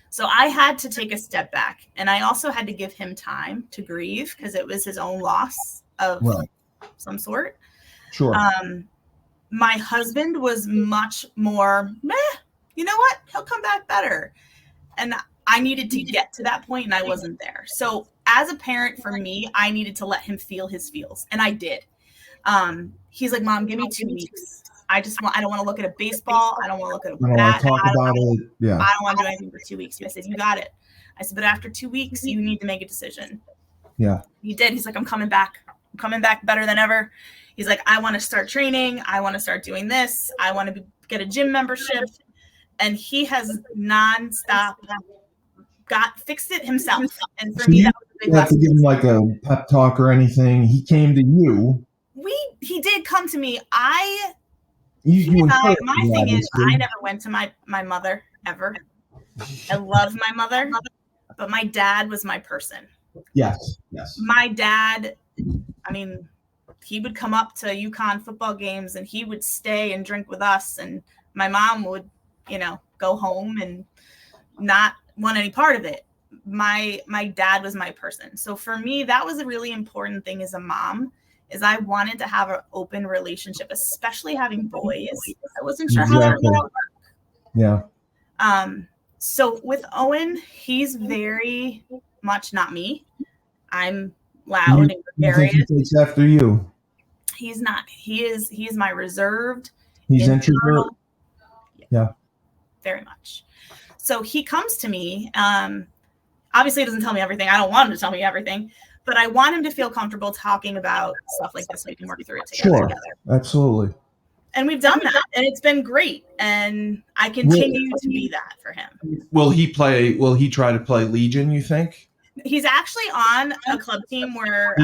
So I had to take a step back, and I also had to give him time to grieve because it was his own loss of some sort. Sure. My husband was much more, you know what? He'll come back better. And I needed to get to that point, and I wasn't there. So as a parent, for me, I needed to let him feel his feels, and I did. He's like, Mom, give me 2 weeks. I don't want to look at a baseball. I don't want to look at a bat. I don't want to do anything for 2 weeks. I said, you got it. I said, but after 2 weeks, you need to make a decision. Yeah. He did. He's like, I'm coming back. I'm coming back better than ever. He's like, I want to start training. I want to start doing this. I want to get a gym membership. And he has nonstop fixed it himself. And for me, that was a big lesson. You have to give him like a pep talk or anything. He came to you. He did come to me. My thing is, I never went to my mother ever. I love my mother, but my dad was my person. Yes. My dad, I mean, he would come up to UConn football games and he would stay and drink with us. And my mom would, go home and not want any part of it. My dad was my person. So for me, that was a really important thing as a mom, is I wanted to have an open relationship, especially having boys. I wasn't sure how that would work. Yeah. So with Owen, he's very much not me. I'm loud and gregarious. He takes after you. He's not. He's my reserved. He's introvert. Yeah. Very much. So he comes to me. Obviously, he doesn't tell me everything. I don't want him to tell me everything, but I want him to feel comfortable talking about stuff like this so we can work through it together. Absolutely. And we've done that, and it's been great. And I continue to be that for him. Will he try to play Legion, you think? He's actually on a club team where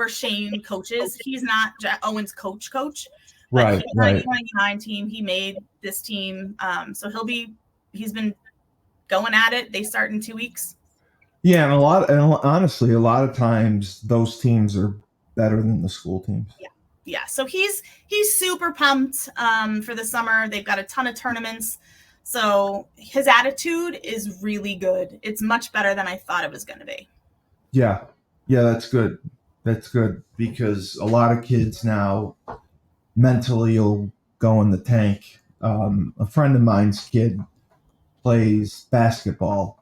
Shane coaches. He's not Owen's coach. Right. He's on the 29 team. He made this team. So he's been going at it. They start in 2 weeks. Yeah, and honestly, a lot of times those teams are better than the school teams. Yeah. So he's super pumped for the summer. They've got a ton of tournaments. So his attitude is really good. It's much better than I thought it was going to be. Yeah, that's good. That's good, because a lot of kids now mentally will go in the tank. A friend of mine's kid played basketball.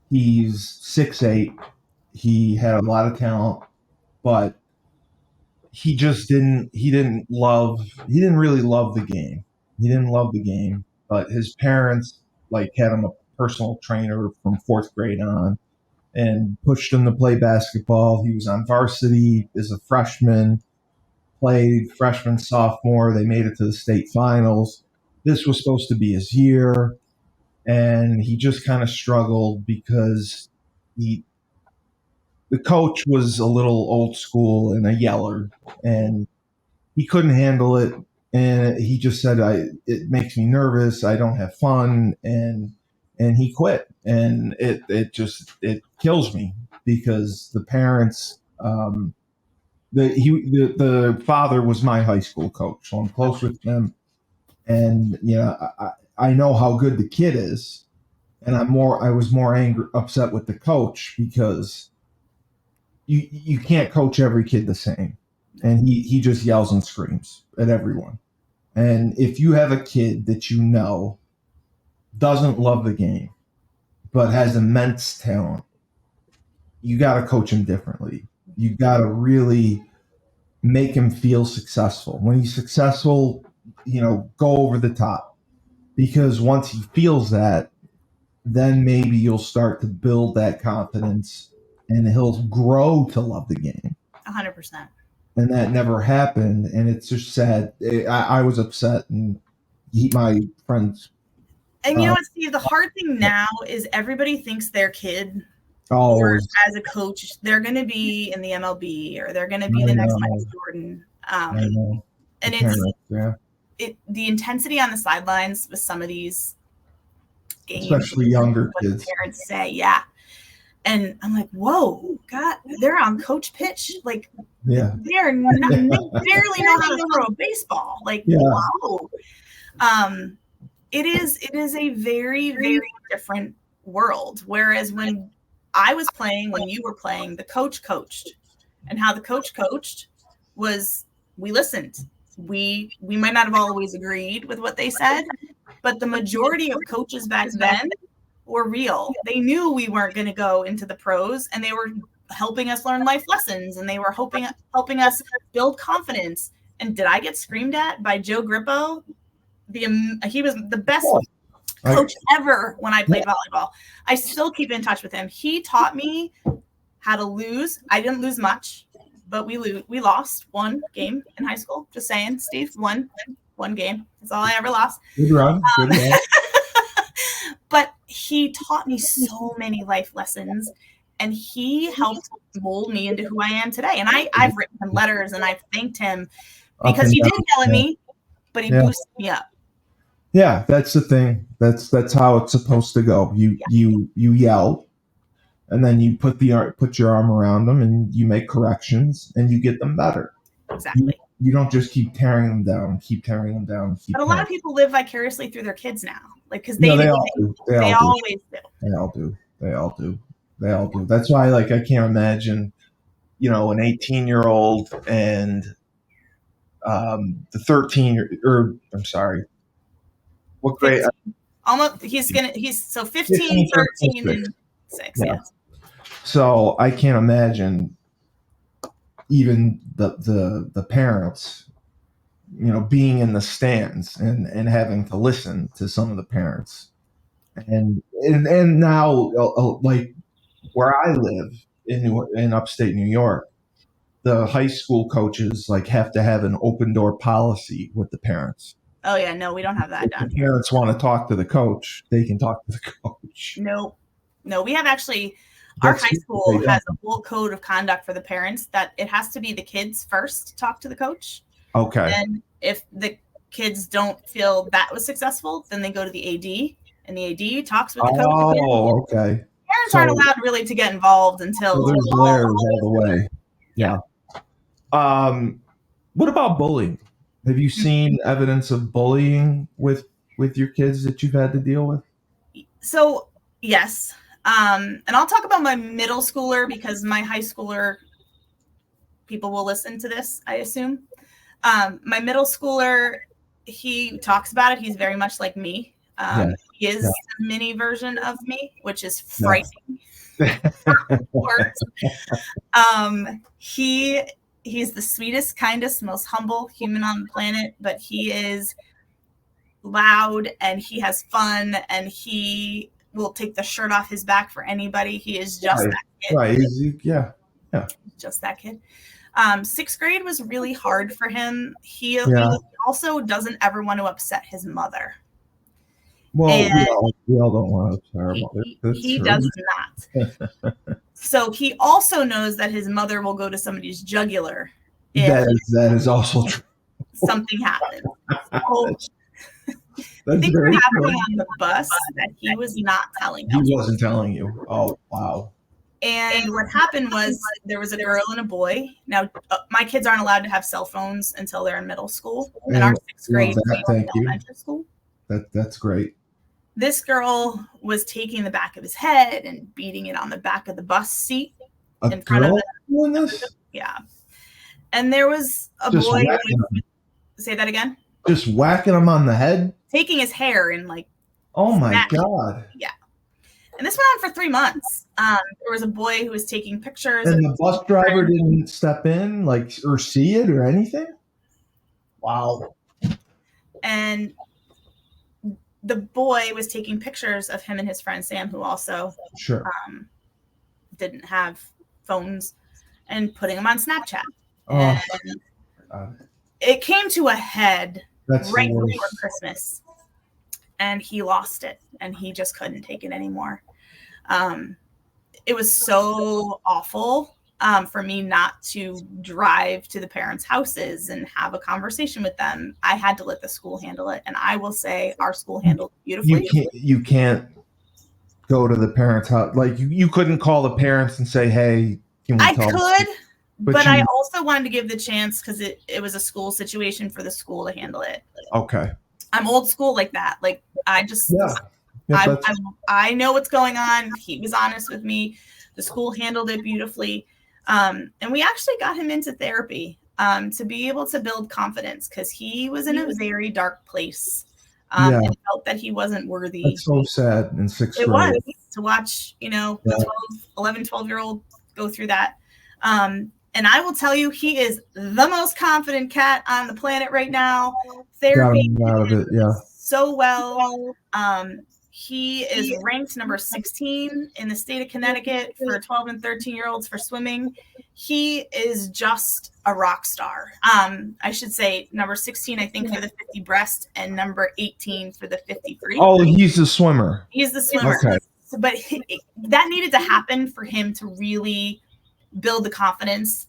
He's 6'8". He had a lot of talent, but he just didn't really love the game. He didn't love the game, but his parents like had him a personal trainer from fourth grade on and pushed him to play basketball. He was on varsity as a freshman, played freshman, sophomore. They made it to the state finals. This was supposed to be his year, and he just kind of struggled because he the coach was a little old school and a yeller, and he couldn't handle it. And he just said, it makes me nervous. I don't have fun." And he quit. And it kills me because the parents, the father was my high school coach, so I'm close with him. And I know how good the kid is. And I was more upset with the coach because you can't coach every kid the same. And he just yells and screams at everyone. And if you have a kid that you know doesn't love the game, but has immense talent, you got to coach him differently. You got to really make him feel successful. When he's successful, go over the top. Because once he feels that, then maybe you'll start to build that confidence and he'll grow to love the game. 100%. And that never happened. And it's just sad. I was upset, and my friends. And you know what, Steve? The hard thing now is everybody thinks their kid, or as a coach, they're going to be in the MLB or they're going to be the next Michael Jordan. And the intensity on the sidelines with some of these games, especially younger kids, parents say, yeah. And I'm like, whoa, God, they're on coach pitch. Like, they barely know how to throw a baseball. Like, wow. It is a very, very different world. Whereas when I was playing, when you were playing, the coach coached. And how the coach coached was we listened. We might not have always agreed with what they said, but the majority of coaches back then were real. They knew we weren't going to go into the pros, and they were helping us learn life lessons, and they were helping us build confidence. And did I get screamed at by Joe Grippo? He was the best coach ever when I played volleyball. I still keep in touch with him. He taught me how to lose. I didn't lose much, but we lost one game in high school. Just saying, Steve, one game. That's all I ever lost. Good run. But he taught me so many life lessons, and he helped mold me into who I am today. And I've written him letters, and I've thanked him because he did yell at me, but he boosted me up. Yeah, that's the thing. That's how it's supposed to go. You yell, and then you put your arm around them, and you make corrections, and you get them better. Exactly. You don't just keep tearing them down. But a lot of people live vicariously through their kids now, like because they always do. They all do. That's why, I can't imagine, an 18-year-old and the 13 or I'm sorry, what grade? Almost he's 15, 13, and 6. Yeah. So I can't imagine even the parents, being in the stands and having to listen to some of the parents, and now like where I live in upstate New York, the high school coaches have to have an open door policy with the parents. Oh yeah, no, we don't have that down here. Parents want to talk to the coach, they can talk to the coach. No, we have actually. Our high school has a whole code of conduct for the parents that it has to be the kids first to talk to the coach. Okay. And if the kids don't feel that was successful, then they go to the AD, and the AD talks with the coach. Oh, okay. Parents aren't allowed really to get involved until there's layers all the way. Yeah. What about bullying? Have you seen evidence of bullying with your kids that you've had to deal with? So, yes. And I'll talk about my middle schooler because my high schooler people will listen to this, I assume. My middle schooler, he talks about it. He's very much like me. He is a mini version of me, which is frightening. He's the sweetest, kindest, most humble human on the planet, but he is loud and he has fun and he will take the shirt off his back for anybody. He is just that kid. Right. Yeah. Just that kid. 6th grade was really hard for him. He also doesn't ever want to upset his mother. Well, we all don't want to upset our mother. He does not. So he also knows that his mother will go to somebody's jugular if that is also true. Something happens. So things were happening on the bus that he was not telling us. He wasn't telling you. Oh, wow. And what happened was there was a girl and a boy. Now, my kids aren't allowed to have cell phones until they're in middle school. And our 6th grade elementary school. That's great. This girl was taking the back of his head and beating it on the back of the bus seat in front of him. Yeah. And there was a boy. Say that again? Just whacking him on the head? Taking his hair and oh my God. Yeah. And this went on for 3 months. There was a boy who was taking pictures. And the bus driver didn't step in or see it or anything? Wow. And the boy was taking pictures of him and his friend Sam, who also didn't have phones, and putting them on Snapchat. Oh, and it came to a head right before Christmas, and he lost it, and he just couldn't take it anymore. It was so awful for me not to drive to the parents' houses and have a conversation with them. I had to let the school handle it, and I will say our school handled it beautifully. You can't go to the parents' house. Like you couldn't call the parents and say, "Hey, can we talk?" I could. But I also wanted to give the chance because it was a school situation for the school to handle it. Okay. I'm old school like that. Like I just, I know what's going on. He was honest with me. The school handled it beautifully. And we actually got him into therapy to be able to build confidence because he was in a very dark place and felt that he wasn't worthy. That's so sad in 6th grade. It was to watch, 12-year-old go through that. And I will tell you, he is the most confident cat on the planet right now. Therapy so well. He is ranked number 16 in the state of Connecticut for 12 and 13-year-olds for swimming. He is just a rock star. I should say number 16, I think, for the 50 breast and number 18 for the 53. Oh, he's the swimmer. He's the swimmer. Okay. But that needed to happen for him to really build the confidence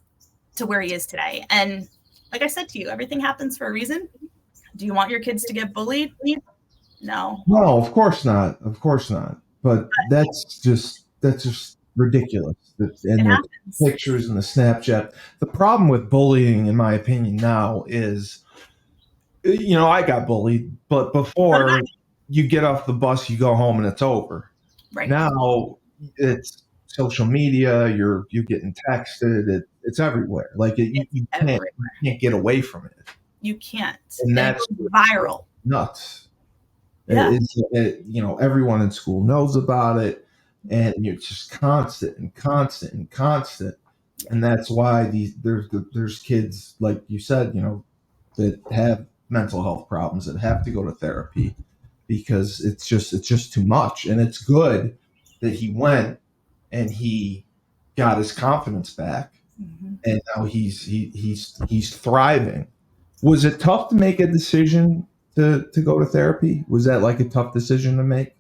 to where he is today. And like I said to you, everything happens for a reason. Do you want your kids to get bullied? No, of course not. Of course not. But that's just ridiculous. And the pictures and the Snapchat. The problem with bullying, in my opinion, now is, I got bullied, but before you get off the bus, you go home and it's over. Right. Now it's social media, you're getting texted, it's everywhere. Like you can't get away from it. You can't. And that's viral. Nuts. Yeah. Everyone in school knows about it, and you're just constant. And that's why there's kids, like you said, that have mental health problems that have to go to therapy because it's just too much. And it's good that he went and he got his confidence back, and now he's thriving. Was it tough to make a decision to go to therapy? Was that like a tough decision to make?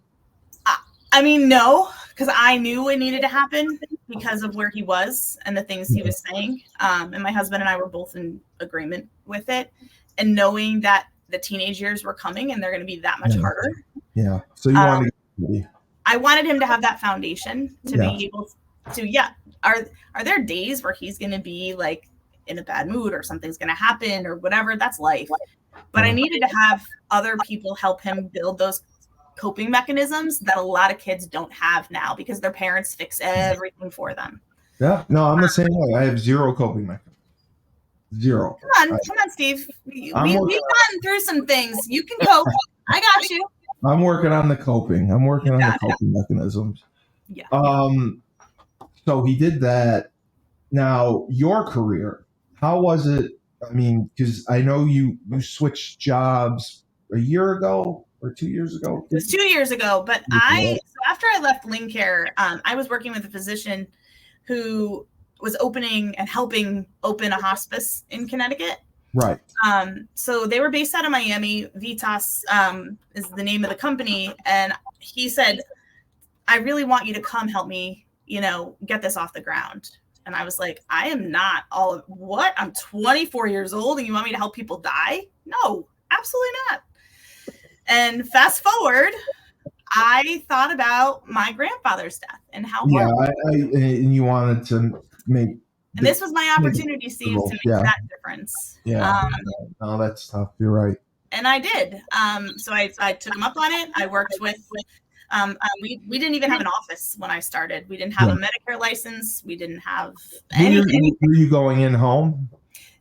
I mean, no, because I knew it needed to happen because of where he was and the things he was saying. And my husband and I were both in agreement with it, and knowing that the teenage years were coming and they're going to be that much harder. Yeah. So you wanted to. I wanted him to have that foundation to be able to, Are there days where he's going to be like in a bad mood or something's going to happen or whatever? That's life. But I needed to have other people help him build those coping mechanisms that a lot of kids don't have now because their parents fix everything for them. Yeah. No, I'm the same way. I have zero coping mechanisms. Zero. Come on, Steve. We've gone through some things. You can cope. I got you. I'm working on the coping. I'm working on the coping mechanisms. Yeah. So he did that. Now, your career, how was it? I mean, because I know you switched jobs a year ago or 2 years ago? It was 2 years ago, but so after I left Ling Care, I was working with a physician who was opening and helping open a hospice in Connecticut. Right. So they were based out of Miami. Vitas is the name of the company. And he said, I really want you to come help me, get this off the ground. And I was like, I am not what? I'm 24 years old and you want me to help people die? No, absolutely not. And fast forward, I thought about my grandfather's death and how and you wanted to make. And this was my opportunity, Steve, to make that difference. Yeah. No, that's tough. You're right. And I did. So I took him up on it. I worked with we didn't even have an office when I started. We didn't have a Medicare license. We didn't have anything. Were you going in home?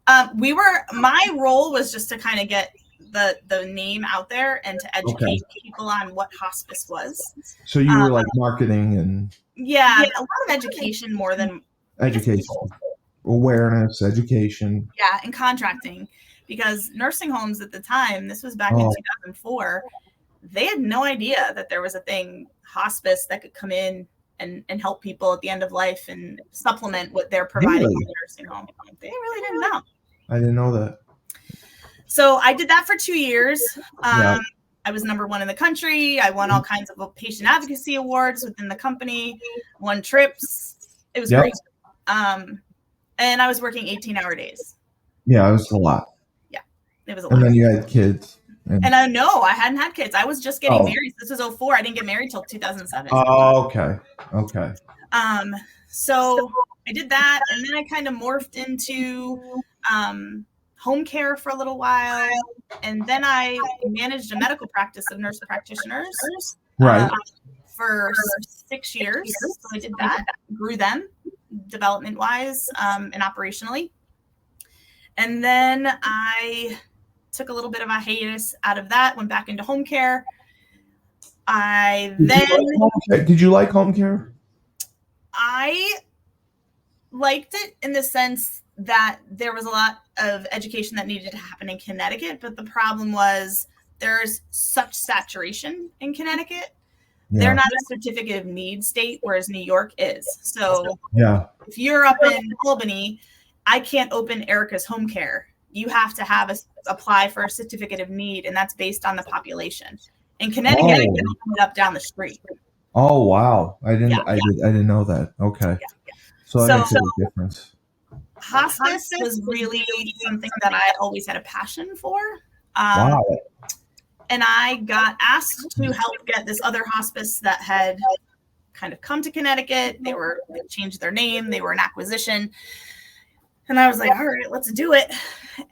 My role was just to kind of get the name out there and to educate people on what hospice was. So you were like marketing and. Yeah, a lot of education more than. Education, awareness, education. Yeah, and contracting. Because nursing homes at the time, this was back in 2004, they had no idea that there was a thing, hospice, that could come in and help people at the end of life and supplement what they're providing in the nursing home. They really didn't know. I didn't know that. So I did that for 2 years. I was #1 in the country. I won all kinds of patient advocacy awards within the company, won trips. It was great. And I was working 18-hour days. Yeah, it was a lot. Yeah, it was a lot. And then you had kids. And I hadn't had kids. I was just getting married. This was 2004. I didn't get married till 2007. Oh, okay. So I did that, and then I kind of morphed into home care for a little while, and then I managed a medical practice of nurse practitioners. Right. For 6 years. So I did that, grew them development-wise and operationally. And then I took a little bit of a hiatus out of that, went back into home care. Did you like home care? I liked it in the sense that there was a lot of education that needed to happen in Connecticut, but the problem was there's such saturation in Connecticut. Yeah. They're not a certificate of need state, whereas New York is. So if you're up in Albany, I can't open Erika's home care. You have to apply for a certificate of need, and that's based on the population. In Connecticut, I can open it up down the street. Oh wow! I didn't know that. Okay, so that makes a big difference. Hospice was really something that I always had a passion for. Wow. And I got asked to help get this other hospice that had kind of come to Connecticut. They changed their name. They were an acquisition. And I was like, all right, let's do it.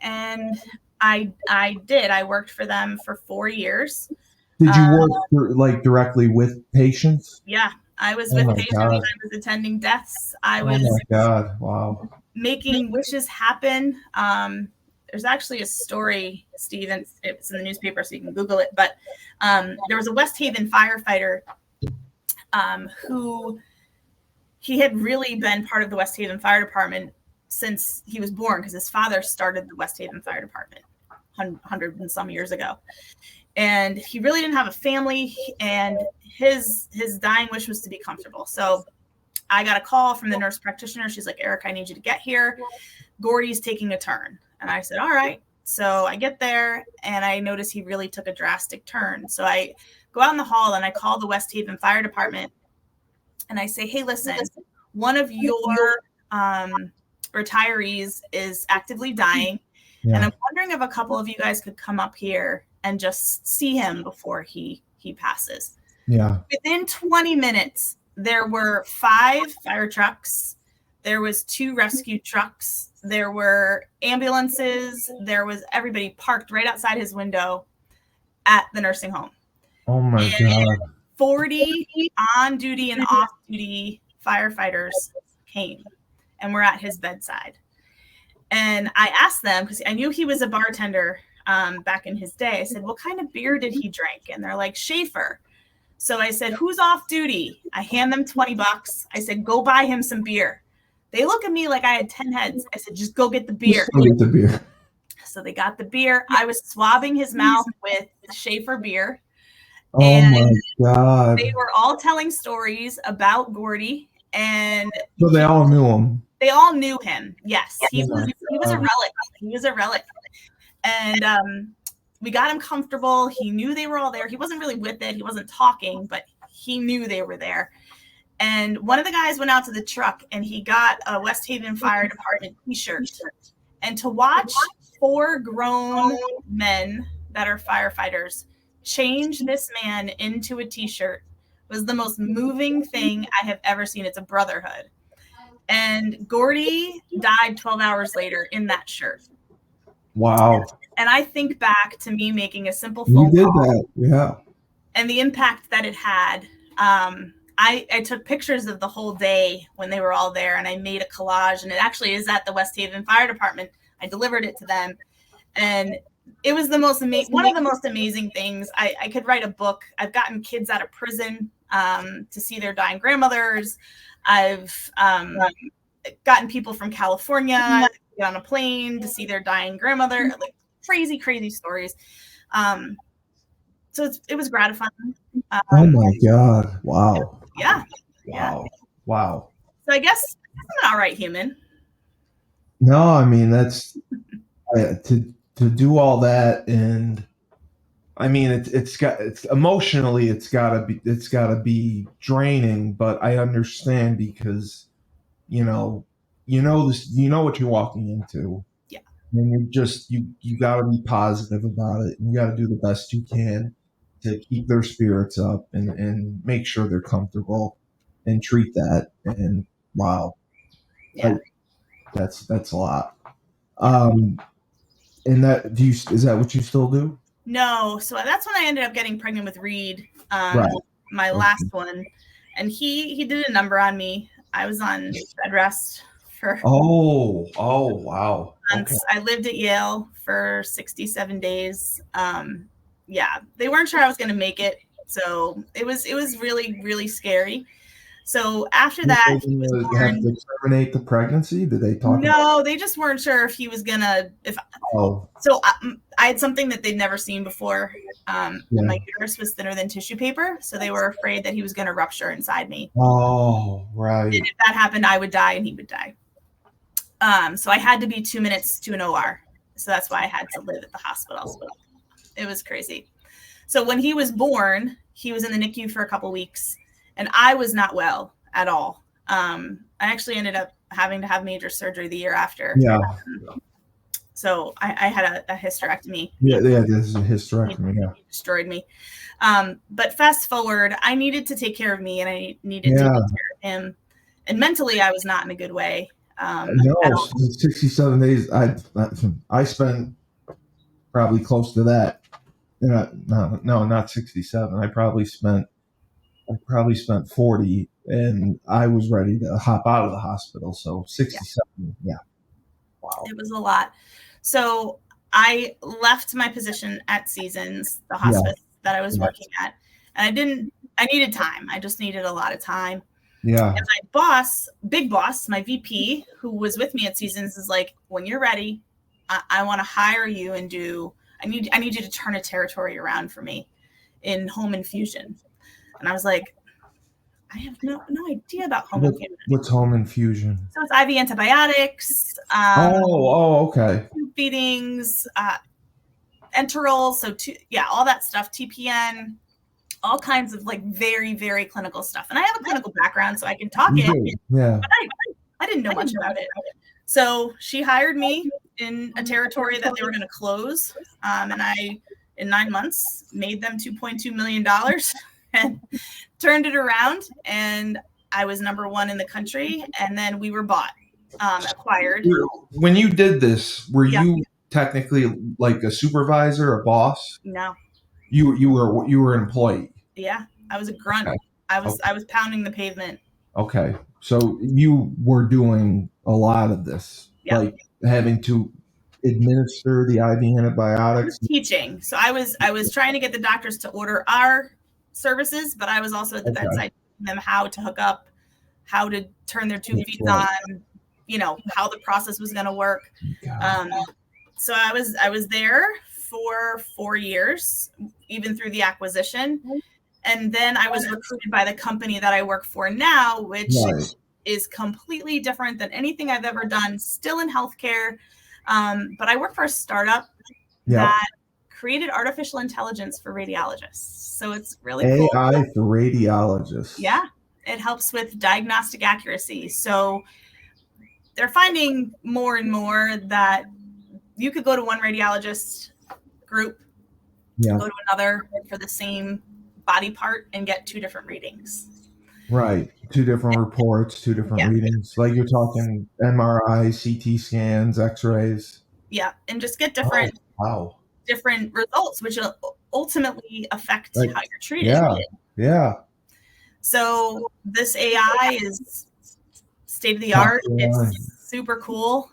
And I did. I worked for them for 4 years. Did you work directly with patients? Yeah, I was with patients. God. I was attending deaths. I was making wishes happen. There's actually a story, Steve, and it's in the newspaper, so you can Google it. But there was a West Haven firefighter who he had really been part of the West Haven Fire Department since he was born, because his father started the West Haven Fire Department 100 and some years ago. And he really didn't have a family, and his dying wish was to be comfortable. So I got a call from the nurse practitioner. She's like, Erika, I need you to get here. Gordy's taking a turn. And I said, all right. So I get there, and I notice he really took a drastic turn. So I go out in the hall, and I call the West Haven Fire Department, and I say, hey, listen, one of your retirees is actively dying. Yeah. And I'm wondering if a couple of you guys could come up here and just see him before he passes. Yeah. Within 20 minutes, there were 5 fire trucks. There was 2 rescue trucks. There were ambulances. There was everybody parked right outside his window at the nursing home. Oh my God. 40 on-duty and off-duty firefighters came and were at his bedside. And I asked them, because I knew he was a bartender back in his day. I said, what kind of beer did he drink? And they're like, Schaefer. So I said, who's off duty? I hand them $20. I said, go buy him some beer. They look at me like I had 10 heads. I said, just go get the beer. Just go get the beer. So they got the beer. I was swabbing his mouth with Schaefer beer. Oh And my God. they were all telling stories about Gordy, and So they all knew him. they all knew him. Yes, he Oh my was a God. relic. He was a relic. And we got him comfortable. He knew they were all there. He wasn't really with it. He wasn't talking, but he knew they were there. And one of the guys went out to the truck and he got a West Haven Fire Department t-shirt. And to watch 4 grown men that are firefighters change this man into a t-shirt was the most moving thing I have ever seen. It's a brotherhood. And Gordy died 12 hours later in that shirt. Wow. And I think back to me making a simple You phone did call that. Yeah. and the impact that it had. I took pictures of the whole day when they were all there, and I made a collage, and it actually is at the West Haven Fire Department. I delivered it to them, and it was the most one of the most amazing things. I could write a book. I've gotten kids out of prison to see their dying grandmothers. I've gotten people from California to get on a plane to see their dying grandmother. Like crazy stories. So it was gratifying. Oh my God. Wow. Yeah. Wow. So I guess I'm an all right human. No, I mean that's to do all that, and I mean it's emotionally it's gotta be draining, but I understand because you know this, you know what you're walking into. Yeah. And you gotta be positive about it, and you gotta do the best you can to keep their spirits up and make sure they're comfortable and treat that. And wow. Yeah. That's a lot. And that is that what you still do? No, so that's when I ended up getting pregnant with Reed, Right. my last one, and he did a number on me. I was on bed rest for Oh wow. months. Okay. I lived at Yale for 67 days. Yeah, they weren't sure I was going to make it, so it was really scary. So after that, he was You have born. to terminate the pregnancy? Did they talk about? No, they just weren't sure if he was gonna. Oh. So I had something that they'd never seen before. Yeah. My uterus was thinner than tissue paper, so they were afraid that he was going to rupture inside me. Oh, right. And if that happened, I would die and he would die. So I had to be 2 minutes to an OR. So that's why I had to live at the hospital. It was crazy. So when he was born, he was in the NICU for a couple weeks, and I was not well at all. I actually ended up having to have major surgery the year after. Yeah. So I had a hysterectomy. Yeah, this is a hysterectomy. Yeah. It destroyed me. But fast forward, I needed to take care of me, and I needed to take care of him. And mentally, I was not in a good way. No, 67 days. I spent probably close to that. No, not 67. I probably spent 40, and I was ready to hop out of the hospital. So 67. Yeah. Wow. It was a lot. So I left my position at Seasons, the hospice that I was working at, and I needed time. I just needed a lot of time. Yeah. And my boss, big boss, my VP, who was with me at Seasons, is like, when you're ready, I want to hire you and I need you to turn a territory around for me in home infusion. And I was like, I have no idea about home infusion. What's home infusion? So it's IV antibiotics. Okay. Feedings, enteral. So all that stuff, TPN, all kinds of like very, very clinical stuff. And I have a clinical background, so I can talk it. Yeah. But I didn't know much about it. So she hired me in a territory that they were going to close. And I, in 9 months, made them $2.2 million and turned it around. And I was number 1 in the country. And then we were acquired. When you did this, were you technically like a supervisor, a boss? No. You were an employee. Yeah, I was a grunt. Okay. I was pounding the pavement. Okay, so you were doing a lot of this, like having to administer the IV antibiotics. I was teaching, so I was trying to get the doctors to order our services, but I was also at the bedside teaching them how to hook up, how to turn their tube feeds on, how the process was going to work. So I was there for 4 years, even through the acquisition. And then I was recruited by the company that I work for now, which is completely different than anything I've ever done, still in healthcare. But I work for a startup that created artificial intelligence for radiologists. So it's really cool. AI for radiologists. Yeah, it helps with diagnostic accuracy. So they're finding more and more that you could go to one radiologist group, go to another for the same body part and get 2 different readings. Right. 2 different reports, 2 different readings. Like you're talking MRI, CT scans, X-rays. Yeah, and just get different different results, which will ultimately affect how you're treated. Yeah. So this AI is state of the art. It's super cool.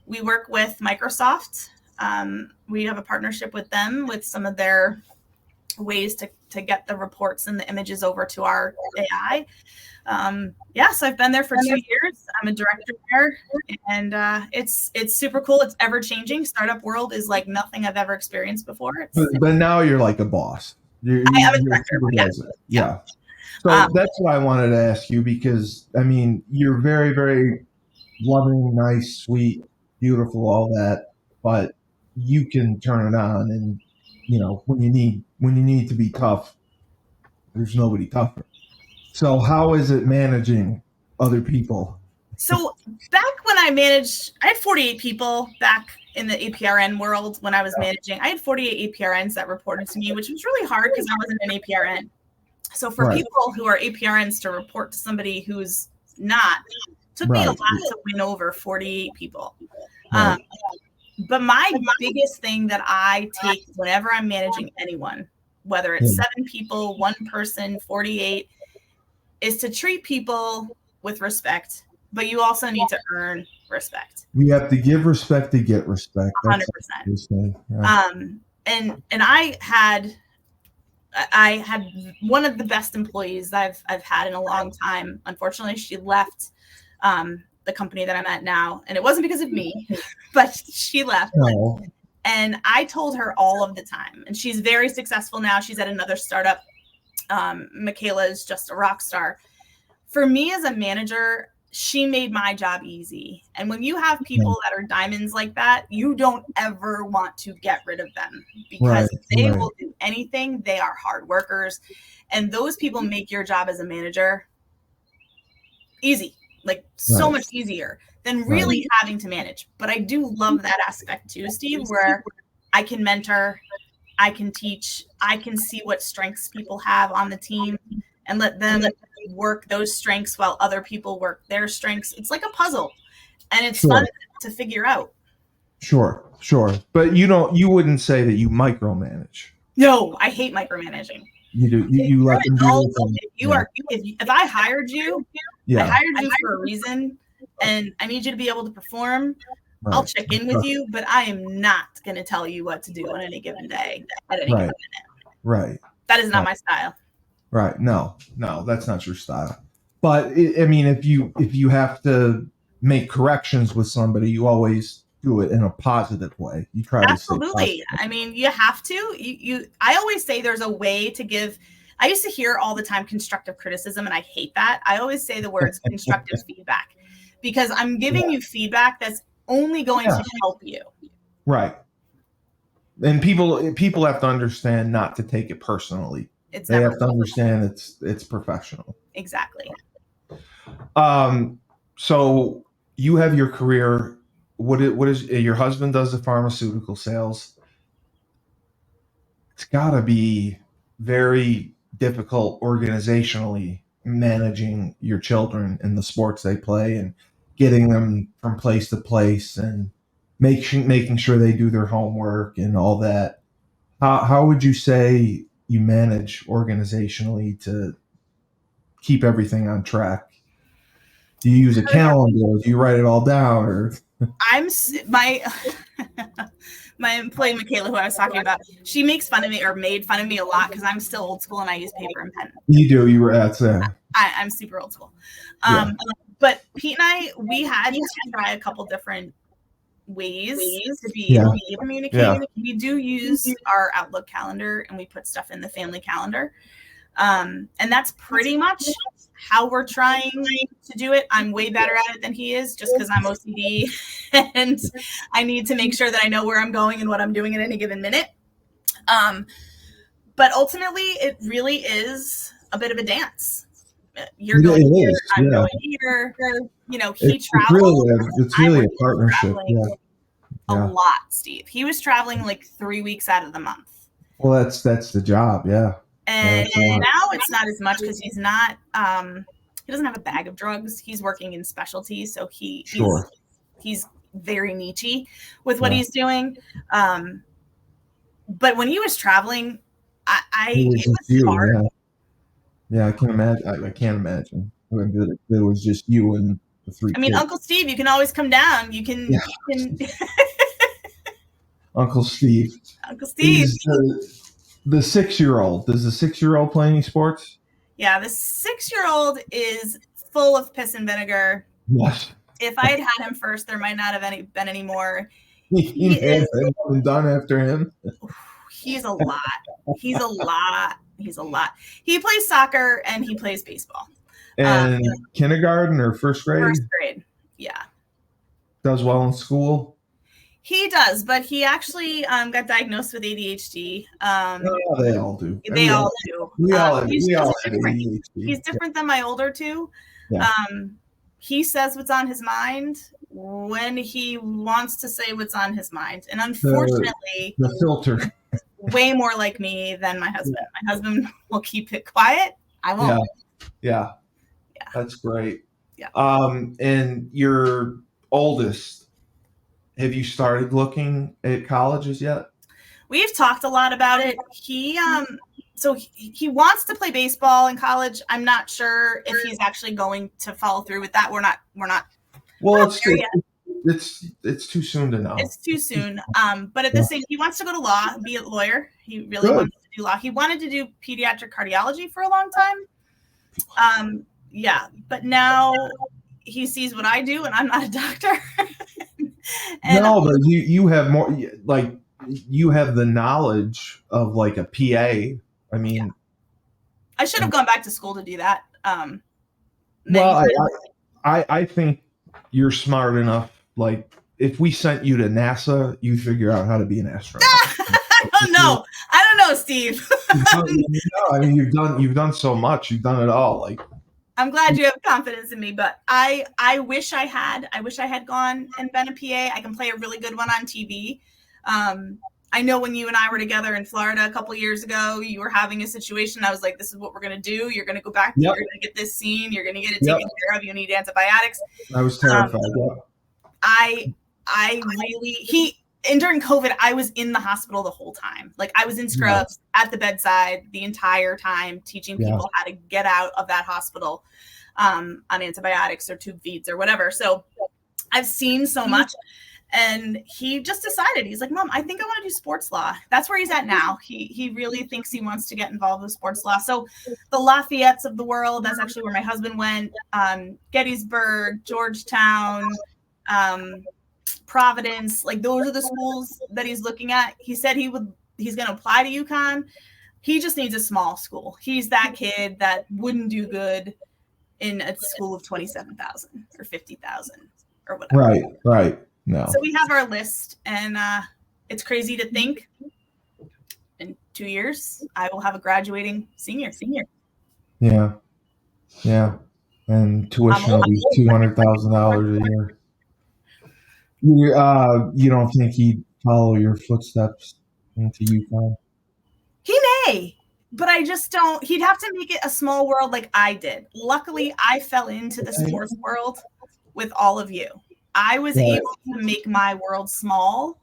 We work with Microsoft. We have a partnership with them with some of their ways to get the reports and the images over to our AI. So I've been there for 2 years. I'm a director there, and it's super cool. It's ever changing. Startup world is like nothing I've ever experienced before. But now you're like a boss. I am a director. Yeah. So that's what I wanted to ask you, because I mean, you're very, very loving, nice, sweet, beautiful, all that, but you can turn it on, and when you need to be tough, there's nobody tougher. So how is it managing other people? So back when I had 48 people back in the APRN world when I was managing. I had 48 APRNs that reported to me, which was really hard because I wasn't an APRN. So for people who are APRNs to report to somebody who's not, took me a lot to win over 48 people. But my biggest thing that I take whenever I'm managing anyone, whether it's 7 people, 1 person, 48, is to treat people with respect, but you also need to earn respect. You have to give respect to get respect. 100%. Yeah. And I had one of the best employees I've had in a long time. Unfortunately, she left the company that I'm at now, and it wasn't because of me, but she left. Oh. And I told her all of the time, and she's very successful now. She's at another startup. Michaela is just a rock star. For me as a manager, she made my job easy. And when you have people that are diamonds like that, you don't ever want to get rid of them, because they will do anything. They are hard workers, and those people make your job as a manager easy, like so much easier than really having to manage. But I do love that aspect too, Steve, where I can mentor, I can teach, I can see what strengths people have on the team and let them work those strengths while other people work their strengths. It's like a puzzle, and it's fun to figure out. Sure. But you wouldn't say that you micromanage. No, I hate micromanaging. You do. You let them do. If I hired you, I hired you for a reason, and I need you to be able to perform. I'll check in with you, but I am not going to tell you what to do on any given day at any given minute. Right. That is not my style. Right. No, that's not your style. But if you have to make corrections with somebody, you always do it in a positive way. You try to say positive. I mean, you have to. I always say there's a way to give. I used to hear all the time constructive criticism, and I hate that. I always say the words constructive feedback, because I'm giving you feedback that's only going to help you. Right. And people have to understand not to take it personally. They have to understand it's professional. Exactly. So you have your career. What is your husband does the pharmaceutical sales? It's got to be very difficult organizationally managing your children and the sports they play and getting them from place to place and making sure they do their homework and all that. How would you say you manage organizationally to keep everything on track? Do you use a calendar, or do you write it all down, or my employee Michaela, who I was talking about, she makes fun of me, or made fun of me a lot, because I'm still old school and I use paper and pen. You do. You were at I'm super old school. But Pete and I, we had to try a couple different ways to be Yeah. able to communicate. Yeah. We do use our Outlook calendar, and we put stuff in the family calendar. And that's pretty much how we're trying to do it. I'm way better at it than he is, just because I'm OCD and I need to make sure that I know where I'm going and what I'm doing at any given minute. But ultimately, it really is a bit of a dance. You're going here, I'm going here. You know, he travels. It's really a partnership. A lot, Steve. He was traveling like 3 weeks out of the month. Well, that's the job. Yeah. And now it's not as much because he's not. He doesn't have a bag of drugs. He's working in specialty, so he's very niche-y with what he's doing. But when he was traveling, it was hard. Yeah, I can imagine. I can't imagine. It was just you and the three. I mean, kids. Uncle Steve, you can always come down. You can. Uncle Steve. Uncle Steve. The 6-year-old. Does the 6-year-old play any sports? Yeah, the 6-year-old is full of piss and vinegar. Yes. If I had had him first, there might not have been any more. He is done after him. He's a lot. He's a lot. He plays soccer and he plays baseball. And kindergarten or first grade? First grade, yeah. Does well in school? He does, but he actually got diagnosed with ADHD. They all do. They all do. We all have ADHD. He's different than my older two. Yeah. He says what's on his mind when he wants to say what's on his mind. And unfortunately, the filter. Way more like me than my husband. My husband will keep it quiet. I won't. Yeah. That's great. Yeah. And your oldest, have you started looking at colleges yet? We've talked a lot about it. He wants to play baseball in college. I'm not sure if he's actually going to follow through with that. We're not. Well, it's too soon to know. It's too soon. But at the same, he wants to go to law, be a lawyer. He really wants to do law. He wanted to do pediatric cardiology for a long time. But now he sees what I do, and I'm not a doctor. But you have more. Like you have the knowledge of like a PA. I mean, I should have gone back to school to do that. I think you're smart enough. Like, if we sent you to NASA, you figure out how to be an astronaut. I don't know, Steve. I mean, you've done so much. You've done it all. Like, I'm glad you have confidence in me, but I wish I had gone and been a PA. I can play a really good one on TV. I know when you and I were together in Florida a couple years ago, you were having a situation. I was like, this is what we're going to do. You're going to go back. You're going to get this scene. You're going to get it taken care of. You need antibiotics. I was terrified. And during COVID, I was in the hospital the whole time. Like, I was in scrubs at the bedside the entire time, teaching people how to get out of that hospital on antibiotics or tube feeds or whatever. So I've seen so much. And he just decided, he's like, Mom, I think I want to do sports law. That's where he's at now. He really thinks he wants to get involved with sports law. So the Lafayettes of the world, that's actually where my husband went. Gettysburg, Georgetown, Providence, like those are the schools that he's looking at. He said he's going to apply to UConn. He just needs a small school. He's that kid that wouldn't do good in a school of 27,000 or 50,000 or whatever. Right. No. So we have our list, and it's crazy to think in 2 years I will have a graduating senior. Yeah. And tuition will be $200,000 a year. You don't think he'd follow your footsteps into UConn? He may, but I just don't. He'd have to make it a small world like I did. Luckily, I fell into the sports world with all of you. I was able to make my world small,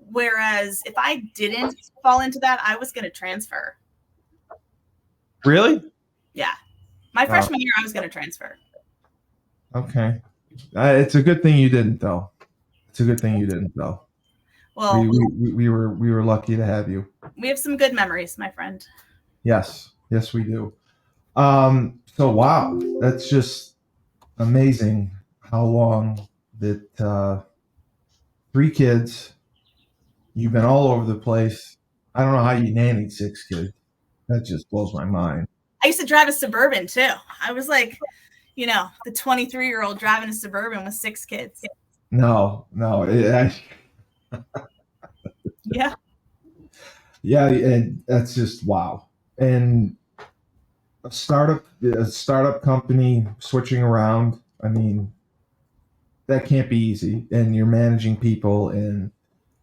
whereas if I didn't fall into that, I was going to transfer. Really? Yeah. My freshman year, I was going to transfer. Okay. It's a good thing you didn't, though. Well, we were lucky to have you. We have some good memories, my friend. Yes, we do. So wow, that's just amazing how long that 3 kids. You've been all over the place. I don't know how you nannied 6 kids. That just blows my mind. I used to drive a Suburban too. I was like, the 23-year-old driving a Suburban with 6 kids. No. Yeah. Yeah, and that's just wow. And a startup company switching around. I mean, that can't be easy. And you're managing people, and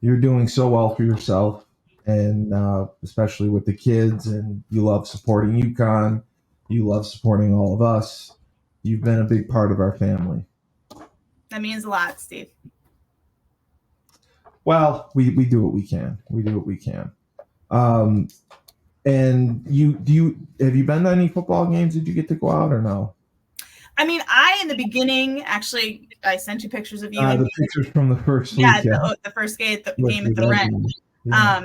you're doing so well for yourself, and especially with the kids. And you love supporting UConn. You love supporting all of us. You've been a big part of our family. That means a lot, Steve. Well, we do what we can. We do what we can. And have you been to any football games? Did you get to go out or no? I mean, in the beginning, actually, I sent you pictures of you. The pictures from the first week. Yeah, the first game at the Ren. Yeah.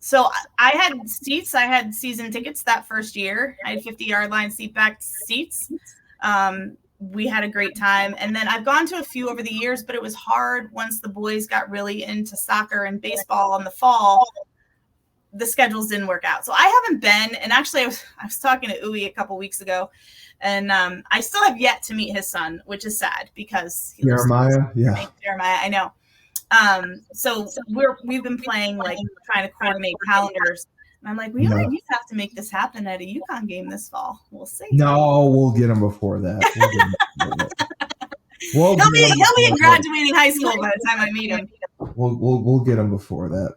So I had seats. I had season tickets that first year. I had 50-yard line seat back seats. We had a great time. And then I've gone to a few over the years, but it was hard once the boys got really into soccer and baseball in the fall. The schedules didn't work out. So I haven't been. And actually, I was talking to Uwe a couple weeks ago, and I still have yet to meet his son, which is sad because Jeremiah, Jeremiah, I know. So we've been playing, like, trying to coordinate calendars. And I'm like, we might have to make this happen at a UConn game this fall. We'll see. No, we'll get him before that. He'll be in graduating high school by the time I meet him. We'll get him before that.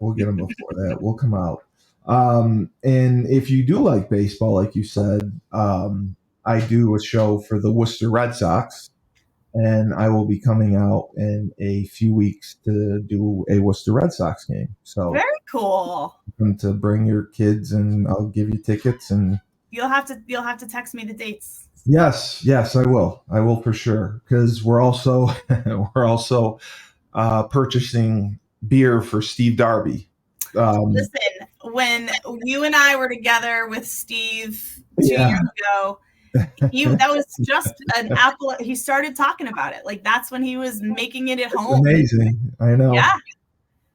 We'll come out. And if you do like baseball, like you said, I do a show for the Worcester Red Sox, and I will be coming out in a few weeks to do a Worcester Red Sox game. So very cool. To bring your kids, and I'll give you tickets, and you'll have to text me the dates. Yes, I will. I will for sure, because we're also purchasing beer for Steve Darby. Listen, when you and I were together with Steve 2 years ago, that was just an apple. He started talking about it. Like, that's when he was making it at home. Amazing. I know. Yeah.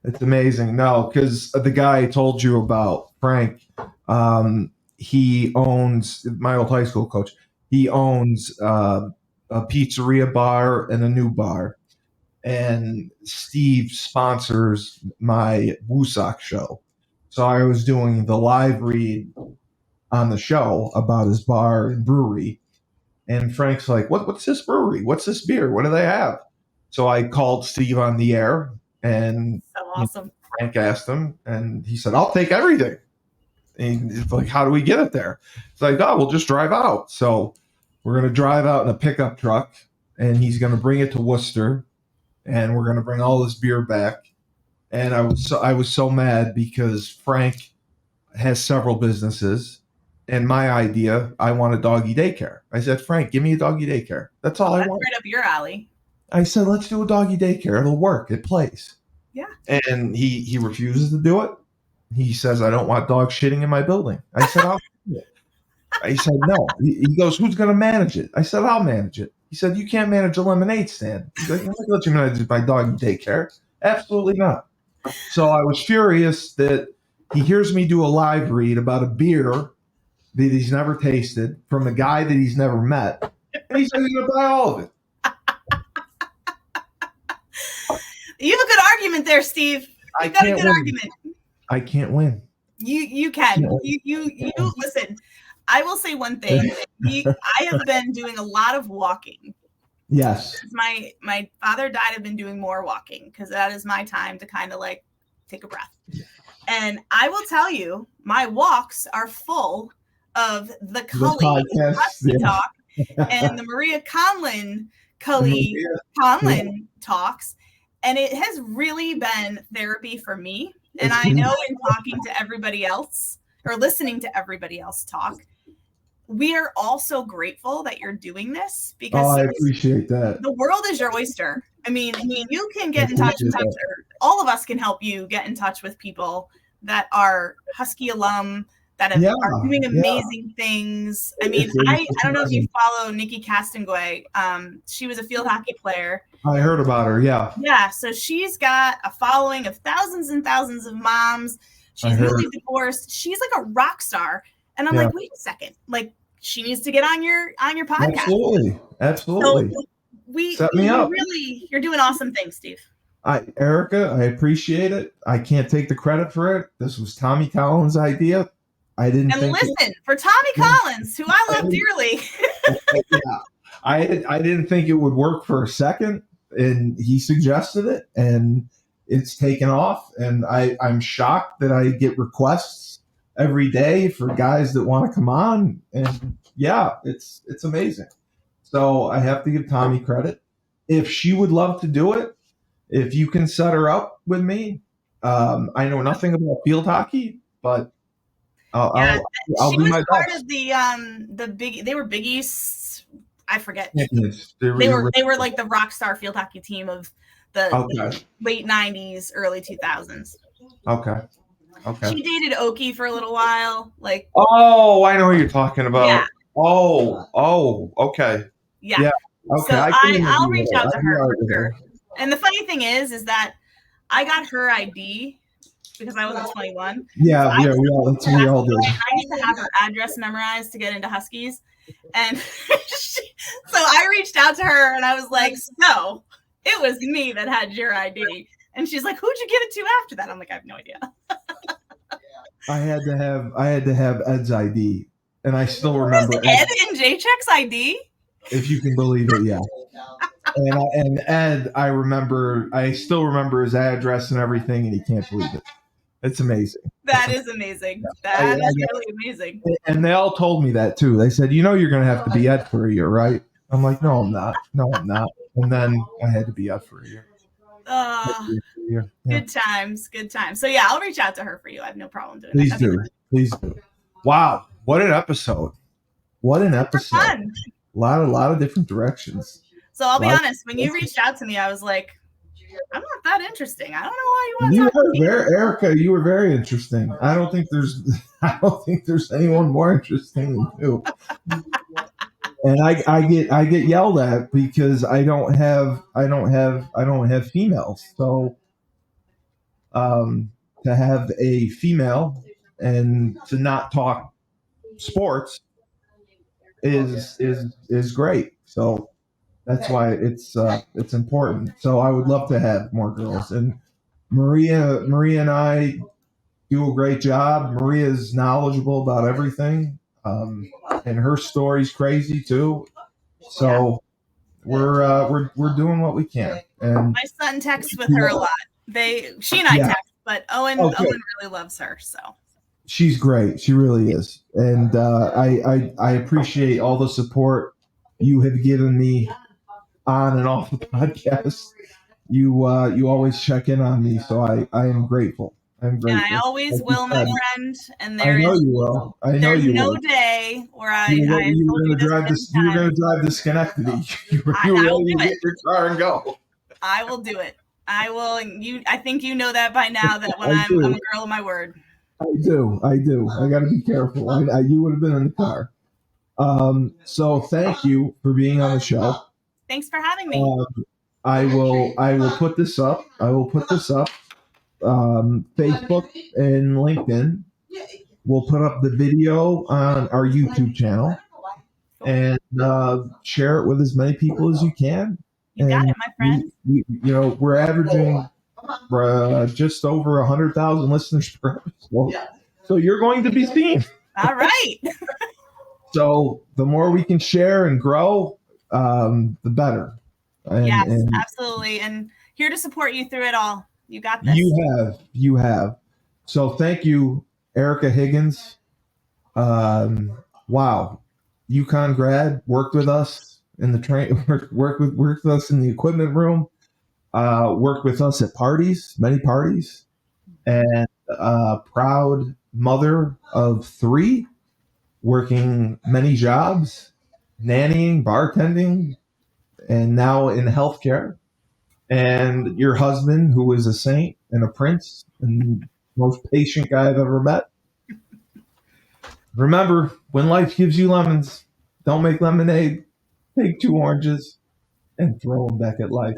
It's amazing. No, because the guy I told you about, Frank, he owns, my old high school coach, he owns a pizzeria bar and a new bar. And Steve sponsors my Woosok show. So I was doing the live read on the show about his bar and brewery. And Frank's like, what's this brewery? What's this beer? What do they have? So I called Steve on the air, and so awesome. Frank asked him, and he said, I'll take everything. And it's like, how do we get it there? It's like, we'll just drive out. So we're going to drive out in a pickup truck, and he's going to bring it to Worcester, and we're going to bring all this beer back. And I was so mad because Frank has several businesses, and my idea, I want a doggy daycare. I said, Frank, give me a doggy daycare. That's all I want. Right up your alley. I said, let's do a doggy daycare. It'll work. It plays. Yeah. And he refuses to do it. He says, I don't want dogs shitting in my building. I said, I'll do it. I said, no. He goes, who's going to manage it? I said, I'll manage it. He said, you can't manage a lemonade stand. He's like, I'm not going to let you manage my doggy daycare. Absolutely not. So I was furious that he hears me do a live read about a beer that he's never tasted from a guy that he's never met. And he says he's going to buy all of it. You have a good argument there, Steve. You've got a good argument. I can't win. You can. You listen. I will say one thing. I have been doing a lot of walking. Yes. My father died. I've been doing more walking because that is my time to kind of like take a breath. And I will tell you, my walks are full of the Cully Husky Talk and the Maria Conlin Conlin talks. And it has really been therapy for me. And I know in talking to everybody else or listening to everybody else talk, we are all so grateful that you're doing this because I appreciate that. The world is your oyster. I mean, you can get in touch with all of us can help you get in touch with people that are Husky alum that are doing amazing things. I mean, I don't know if you follow Nikki Castonguay. She was a field hockey player. I heard about her. Yeah. Yeah. So she's got a following of thousands and thousands of moms. She's newly divorced. She's like a rock star. And I'm like, wait a second. Like, she needs to get on your podcast. Absolutely. So set me up. You're doing awesome things, Steve. Erika, I appreciate it. I can't take the credit for it. This was Tommy Collins' idea. I didn't think for Tommy Collins, who I love dearly. I didn't think it would work for a second, and he suggested it, and it's taken off. And I'm shocked that I get requests every day for guys that want to come on, and it's amazing. So I have to give Tommy credit. If she would love to do it, if you can set her up with me, I know nothing about field hockey, but I'll do my best. Part of the big. They were Big East. I forget. They were like the rock star field hockey team of the late '90s, early 2000s. Okay. She dated Oki for a little while. Like. Oh, I know what you're talking about. Yeah. Oh. Okay. Yeah. Okay. So I'll reach out to her for sure. And the funny thing is that I got her ID because I wasn't 21. Yeah, we all did. I used to have her address memorized to get into Huskies. And so I reached out to her and I was like, so it was me that had your ID. And she's like, who'd you give it to after that? I'm like, I have no idea. I had to have Ed's ID. And I still remember Ed and J-Check's ID? If you can believe it, yeah. And Ed, I still remember his address and everything, and he can't believe it. It's amazing. That is amazing. That is really amazing. And they all told me that too. They said, you're going to have to be Ed for a year, right? I'm like, no, I'm not. And then I had to be Ed for a year. Good times. So I'll reach out to her for you. I have no problem doing that. Please do. Wow, what an episode! Fun. A lot of different directions. So I'll be honest, when you reached out to me, I was like, I'm not that interesting. I don't know why you want to talk to me. Erika, you were very interesting. I don't think there's anyone more interesting than you. And I get yelled at because I don't have females. So to have a female and to not talk sports is great. So that's why it's important. So I would love to have more girls. And Maria and I do a great job. Maria's knowledgeable about everything. And her story's crazy too. So we're doing what we can. And my son texts with her a lot. She and I text, but Owen really loves her. So she's great. She really is. And I appreciate all the support you have given me on and off the podcast. You always check in on me, so I am grateful. I'm grateful. And I always will, my friend. And I know you will. There's no day where you were going to drive to Schenectady. You were ready to get your car and go. I will do it. I will. I think you know that by now. That when I'm a girl of my word. I do. I got to be careful. You would have been in the car. So thank you for being on the show. Thanks for having me. I will put this up. Facebook and LinkedIn. We'll put up the video on our YouTube channel and share it with as many people as you can. You got it, my friend. We're averaging just over 100,000 listeners per episode. So you're going to be seen. All right. So the more we can share and grow, the better. Yes, absolutely. And here to support you through it all. You got this. You have. So thank you, Erika Higgins. Wow. UConn grad, worked with us in the worked with us in the equipment room, worked with us at many parties, and proud mother of 3, working many jobs, nannying, bartending, and now in healthcare. And your husband, who is a saint and a prince and most patient guy I've ever met. remember, when life gives you lemons, don't make lemonade. Take 2 oranges and throw them back at life.